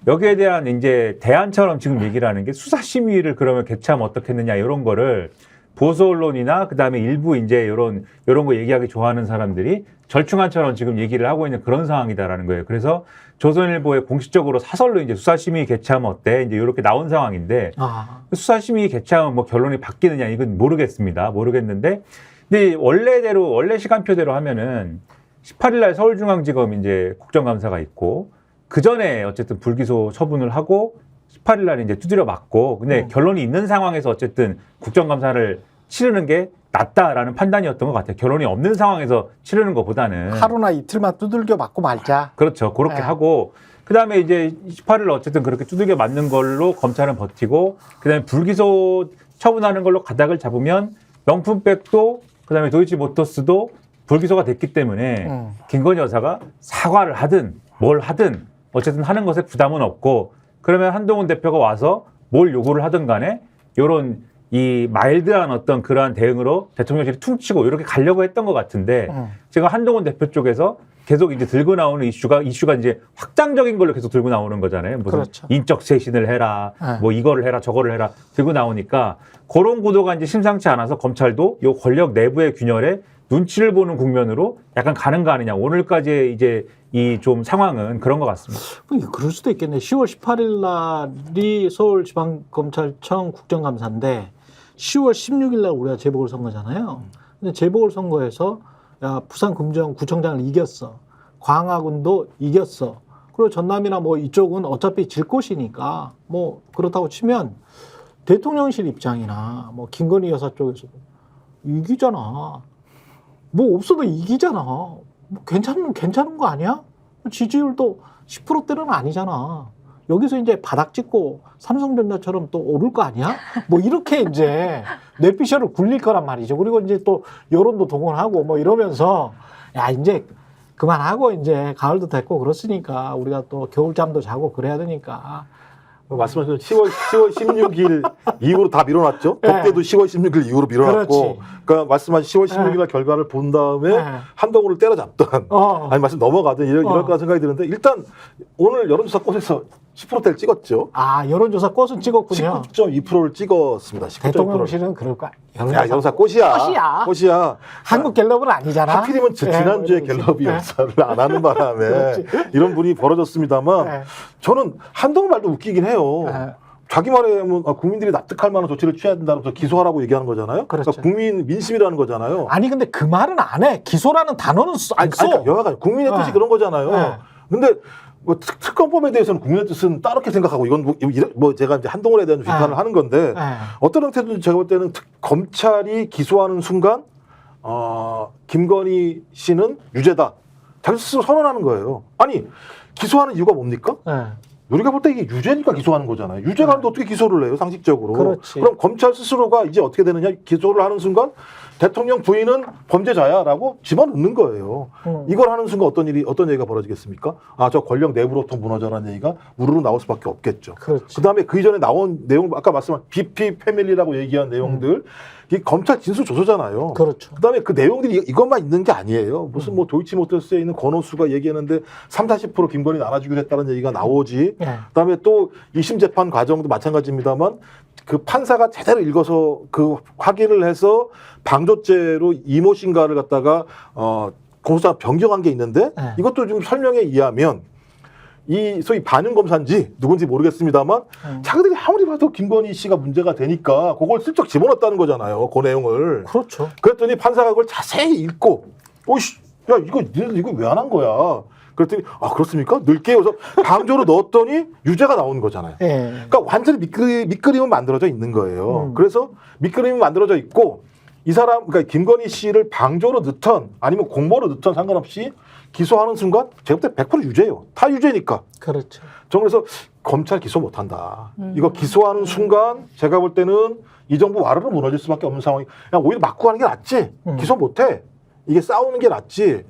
여기에 대한 이제 대안처럼 지금 얘기를 하는 게 수사심의를 그러면 개최하면 어떻겠느냐 이런 거를 보수 언론이나 그다음에 일부 이제 이런 거 얘기하기 좋아하는 사람들이 절충안처럼 지금 얘기를 하고 있는 그런 상황이다라는 거예요. 그래서 조선일보에 공식적으로 사설로 이제 수사심의 개최하면 어때? 이제 이렇게 나온 상황인데 아. 수사심의 개최하면 뭐 결론이 바뀌느냐 이건 모르겠습니다. 모르겠는데 근데 원래 시간표대로 하면은 18일 날 서울중앙지검 이제 국정감사가 있고 그 전에 어쨌든 불기소 처분을 하고 18일 날 이제 두드려 맞고 근데 결론이 있는 상황에서 어쨌든 국정감사를 치르는 게 낫다라는 판단이었던 것 같아요. 결론이 없는 상황에서 치르는 것보다는 하루나 이틀만 두들겨 맞고 말자. 그렇죠. 그렇게 네. 하고 그다음에 이제 18일 어쨌든 그렇게 두들겨 맞는 걸로 검찰은 버티고 그다음에 불기소 처분하는 걸로 가닥을 잡으면 명품백도 그다음에 도이치모터스도 불기소가 됐기 때문에 김건희 여사가 사과를 하든 뭘 하든 어쨌든 하는 것에 부담은 없고 그러면 한동훈 대표가 와서 뭘 요구를 하든 간에 요런 이 마일드한 어떤 그러한 대응으로 대통령실이 퉁치고 이렇게 가려고 했던 것 같은데 지금 한동훈 대표 쪽에서 계속 이제 들고 나오는 이슈가 이제 확장적인 걸로 계속 들고 나오는 거잖아요. 무슨 그렇죠. 인적 쇄신을 해라, 네. 뭐 이거를 해라, 저거를 해라 들고 나오니까 그런 구도가 이제 심상치 않아서 검찰도 요 권력 내부의 균열에 눈치를 보는 국면으로 약간 가는 거 아니냐. 오늘까지의 이제 이 좀 상황은 그런 것 같습니다. 그럴 수도 있겠네. 10월 18일 날이 서울지방검찰청 국정감사인데 10월 16일 날 우리가 재보궐선거잖아요. 근데 재보궐선거에서 야, 부산금정구청장을 이겼어. 광화군도 이겼어. 그리고 전남이나 뭐 이쪽은 어차피 질 곳이니까 뭐 그렇다고 치면 대통령실 입장이나 뭐 김건희 여사 쪽에서도 이기잖아. 뭐 없어도 이기잖아. 뭐 괜찮은 거 아니야? 지지율도 10%대는 아니잖아. 여기서 이제 바닥 찍고 삼성전자처럼 또 오를 거 아니야? 뭐 이렇게 이제 뇌피셜을 굴릴 거란 말이죠. 그리고 이제 또 여론도 동원하고 뭐 이러면서 야, 이제 그만하고 이제 가을도 됐고 그렇으니까 우리가 또 겨울잠도 자고 그래야 되니까. 말씀하신 10월 16일 이후로 다 밀어놨죠. 네. 그때도 10월 16일 이후로 밀어놨고, 그렇지. 그러니까 말씀하신 10월 16일 날 결과를 본 다음에 네. 한동훈을 때려잡던, 아니 말씀 넘어가든 이럴 거라 생각이 드는데 일단 오늘 여론조사 꽃에서 10%대를 찍었죠. 아, 여론조사 꽃은 찍었군요. 19.2%를 찍었습니다. 19.2%를. 대통령실은 그럴 거야. 야, 여론조사 꽃이야. 꽃이야. 한국 갤럽은 아니잖아. 하필이면 지난주에 갤럽이 역사를 안 하는 바람에 이런 분이 벌어졌습니다만 네. 저는 한동훈 말도 웃기긴 해요. 네. 자기 말에 하면 국민들이 납득할 만한 조치를 취해야 된다면서 기소하라고 얘기하는 거잖아요. 그렇죠. 그러니까 국민 민심이라는 거잖아요. 아니 근데 그 말은 안 해. 기소라는 단어는 안 써. 그러니까 여하간 국민의 뜻이 네. 그런 거잖아요. 네. 근데 뭐 특검법에 대해서는 국민의 뜻은 따르게 생각하고 이건 뭐 제가 이제 한동훈에 대한 비판을 네. 하는 건데 네. 어떤 형태든 제가 볼 때는 검찰이 기소하는 순간 김건희 씨는 유죄다. 자기 스스로 선언하는 거예요. 아니 기소하는 이유가 뭡니까? 네. 우리가 볼 때 이게 유죄니까 기소하는 거잖아요. 유죄가 하는데 어떻게 기소를 해요, 상식적으로. 그렇지. 그럼 검찰 스스로가 이제 어떻게 되느냐, 기소를 하는 순간 대통령 부인은 범죄자야라고 집어넣는 거예요. 이걸 하는 순간 어떤 얘기가 벌어지겠습니까? 아, 저 권력 내부로부터 무너져라는 얘기가 우르르 나올 수밖에 없겠죠. 그렇지. 그다음에 그 이전에 나온 내용, 아까 말씀한 BP 패밀리라고 얘기한 내용들, 이 검찰 진술 조서잖아요. 그렇죠. 그다음에 그 내용들이 이것만 있는 게 아니에요. 무슨 뭐 도이치모터스에 있는 권오수가 얘기했는데 30-40% 김건희 나눠주기로 했다는 얘기가 나오지. 네. 그다음에 또 2심 재판 과정도 마찬가지입니다만 그 판사가 제대로 읽어서 그 확인을 해서 방조죄로 이모 신가를 갖다가 공소장 변경한 게 있는데 네. 이것도 좀 설명에 의하면 이 소위 반영 검사인지 누군지 모르겠습니다만 자기들이 아무리 봐도 김건희 씨가 문제가 되니까 그걸 슬쩍 집어넣었다는 거잖아요. 그 내용을. 그렇죠. 그랬더니 판사가 그걸 자세히 읽고 오이씨 야 이거 왜 안 한 거야. 그랬더니 아 그렇습니까? 넣을게요. 그래서 방조로 넣었더니 유죄가 나오는 거잖아요. 예. 그러니까 완전히 밑그림은 만들어져 있는 거예요. 그래서 밑그림이 만들어져 있고 이 사람 그러니까 김건희 씨를 방조로 넣던 아니면 공모로 넣던 상관없이 기소하는 순간 제가 볼 때 100% 유죄예요. 다 유죄니까. 그렇죠. 저는 그래서 검찰 기소 못한다. 이거 기소하는 순간 제가 볼 때는 이 정부 와르르 무너질 수밖에 없는 상황이. 그냥 오히려 맞고 가는 게 낫지. 기소 못해. 이게 싸우는 게 낫지.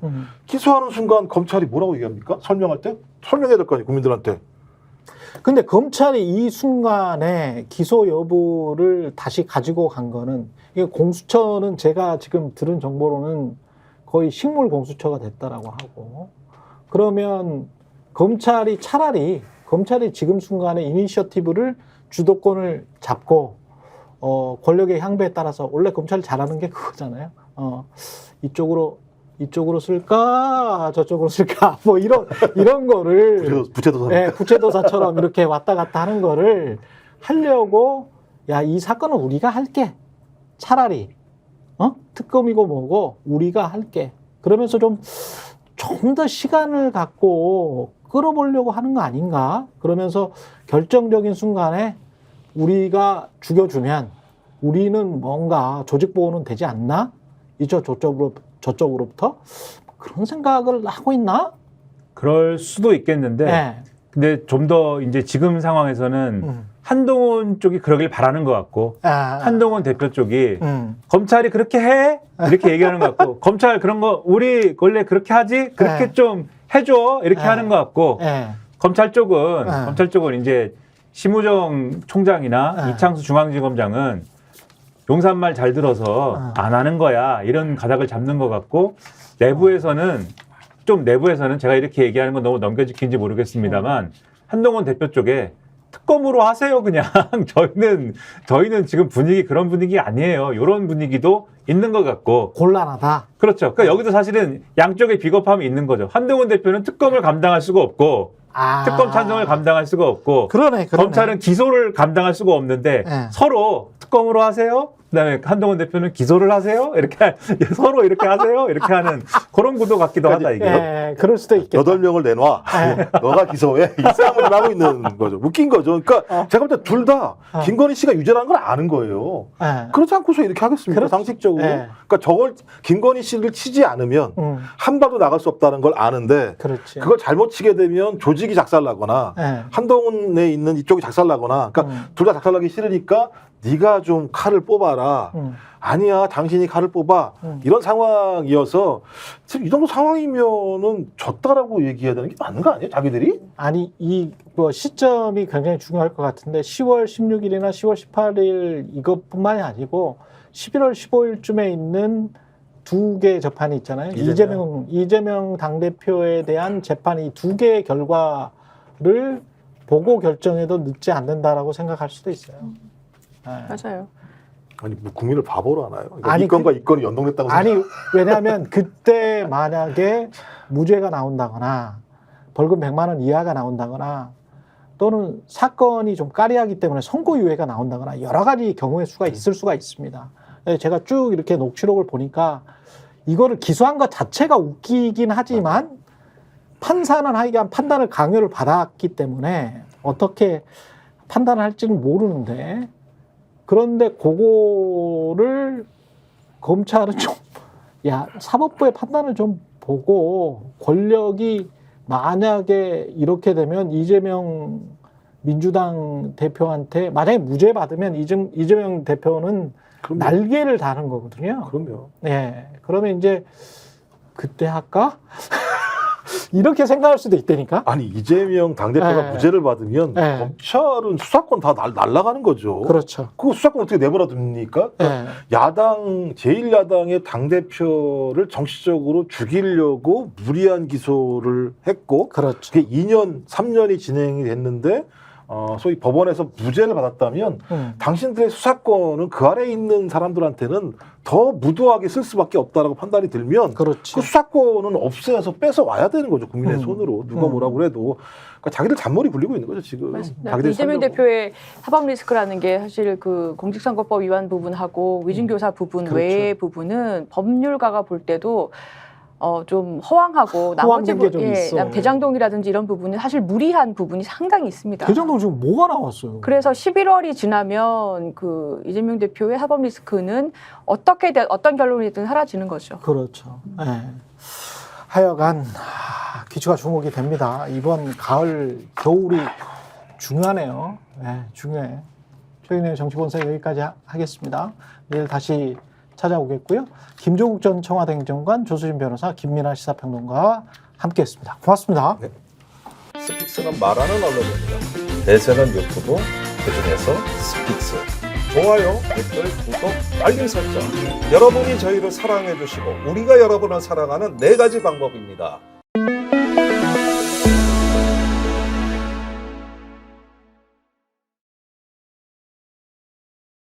기소하는 순간 검찰이 뭐라고 얘기합니까? 설명할 때? 설명해야 될 거 아니에요, 국민들한테. 근데 검찰이 이 순간에 기소 여부를 다시 가지고 간 거는, 이게 공수처는 제가 지금 들은 정보로는 거의 식물 공수처가 됐다라고 하고, 그러면 검찰이 지금 순간에 이니셔티브를 주도권을 잡고 권력의 향배에 따라서, 원래 검찰이 잘하는 게 그거잖아요. 이쪽으로 쓸까 저쪽으로 쓸까 뭐 이런 거를 부채도사. 예, 부채도사처럼 이렇게 왔다 갔다 하는 거를 하려고, 야, 이 사건은 우리가 할게. 차라리 특검이고 뭐고 우리가 할게. 그러면서 좀 더 시간을 갖고 끌어보려고 하는 거 아닌가? 그러면서 결정적인 순간에 우리가 죽여주면 우리는 뭔가 조직 보호는 되지 않나? 저쪽으로부터 그런 생각을 하고 있나? 그럴 수도 있겠는데 네. 근데 좀 더 이제 지금 상황에서는 한동훈 쪽이 그러길 바라는 것 같고 한동훈 대표 쪽이 검찰이 그렇게 해? 이렇게 얘기하는 것 같고 검찰 그런 거 우리 원래 그렇게 하지? 그렇게 네. 좀 해줘 이렇게 하는 것 같고 예. 검찰 쪽은 이제 심우정 총장이나 이창수 중앙지검장은 용산말 잘 들어서 안 하는 거야 이런 가닥을 잡는 것 같고 내부에서는 제가 이렇게 얘기하는 건 너무 넘겨지킨지 모르겠습니다만 한동훈 대표 쪽에 특검으로 하세요 그냥 저희는 지금 분위기 그런 분위기 아니에요. 이런 분위기도 있는 것 같고 곤란하다. 그렇죠. 그러니까 여기도 사실은 양쪽의 비겁함이 있는 거죠. 한동훈 대표는 특검을 감당할 수가 없고 특검 찬성을 감당할 수가 없고 그러네. 검찰은 기소를 감당할 수가 없는데 네. 서로 특검으로 하세요. 그다음에 한동훈 대표는 기소를 하세요. 이렇게 서로 이렇게 하세요. 이렇게 하는 그런 구도 같기도 하다 이게. 예, 그럴 수도 있겠다. 8명을 내놔. 너가 기소해. 이 싸움을 하고 있는 거죠. 웃긴 거죠. 그러니까 제가 볼 때 둘 다 김건희 씨가 유죄라는 걸 아는 거예요. 예. 그렇지 않고서 이렇게 하겠습니까? 그렇죠. 상식적으로. 네. 그러니까 저걸 김건희 씨를 치지 않으면 한 발도 나갈 수 없다는 걸 아는데 그렇지. 그걸 잘못 치게 되면 조직이 작살나거나 예. 한동훈에 있는 이쪽이 작살나거나 그러니까 둘 다 작살나기 싫으니까 네가 좀 칼을 뽑아라. 아니야, 당신이 칼을 뽑아. 이런 상황이어서 지금 이 정도 상황이면은 졌다라고 얘기해야 되는 게 맞는 거 아니에요? 자기들이? 아니, 뭐 시점이 굉장히 중요할 것 같은데 10월 16일이나 10월 18일 이것뿐만이 아니고 11월 15일쯤에 있는 두 개의 재판이 있잖아요. 이재명 당대표에 대한 재판이 두 개의 결과를 보고 결정해도 늦지 않는다라고 생각할 수도 있어요. 네. 맞아요. 아니, 뭐 국민을 바보로 하나요? 그러니까 아니, 이 건과 이 건이 연동됐다고 아니, 왜냐하면 그때 만약에 무죄가 나온다거나 벌금 100만 원 이하가 나온다거나 또는 사건이 좀 까리하기 때문에 선고유예가 나온다거나 여러 가지 경우의 수가 있을 수가 있습니다. 제가 쭉 이렇게 녹취록을 보니까 이거를 기소한 것 자체가 웃기긴 하지만 판사는 하여간 판단을 강요를 받았기 때문에 어떻게 판단을 할지는 모르는데, 그런데 그거를 검찰은 좀, 사법부의 판단을 좀 보고 권력이 만약에 이렇게 되면 이재명 민주당 대표한테 만약에 무죄 받으면 이재명 대표는 그럼요. 날개를 다는 거거든요. 그럼요. 예. 그러면 이제 그때 할까? 이렇게 생각할 수도 있다니까. 아니, 이재명 당대표가 네. 무죄를 받으면 네. 검찰은 수사권 다 날아가는 거죠. 그렇죠. 그거 수사권 어떻게 내버려 둡니까? 그러니까 예. 제1야당의 당대표를 정치적으로 죽이려고 무리한 기소를 했고, 그렇죠. 그게 2년, 3년이 진행이 됐는데, 소위 법원에서 무죄를 받았다면, 당신들의 수사권은 그 아래에 있는 사람들한테는 더 무도하게 쓸 수밖에 없다라고 판단이 들면, 그렇지. 그 수사권은 없애서 뺏어 와야 되는 거죠. 국민의 손으로. 누가 뭐라고 그래도. 그러니까 자기들 잔머리 굴리고 있는 거죠, 지금. 맞습니다. 자기들이 이재명 살려고. 대표의 사법 리스크라는 게 사실 그 공직선거법 위반 부분하고 위증교사 부분 그렇죠. 외의 부분은 법률가가 볼 때도 좀 허황하고 나머지 허황된 게 좀 있어. 대장동이라든지 이런 부분은 사실 무리한 부분이 상당히 있습니다. 대장동 지금 뭐가 나왔어요? 그래서 11월이 지나면 그 이재명 대표의 사법 리스크는 어떤 결론이든 사라지는 거죠. 그렇죠. 예. 하여간 귀추가 주목이 됩니다. 이번 가을, 겨울이 중요하네요. 네, 중요해. 최근의 정치본사 여기까지 하겠습니다. 내일 다시 찾아오겠고요. 김조국 전 청와대 행정관, 조수진 변호사, 김민아 시사평론가와 함께했습니다. 고맙습니다. 네. 스픽스는 말하는 언론입니다. 대세는 유튜브, 그중에서 스픽스. 좋아요, 댓글, 구독, 알림 설정. 여러분이 저희를 사랑해 주시고 우리가 여러분을 사랑하는 4가지 방법입니다.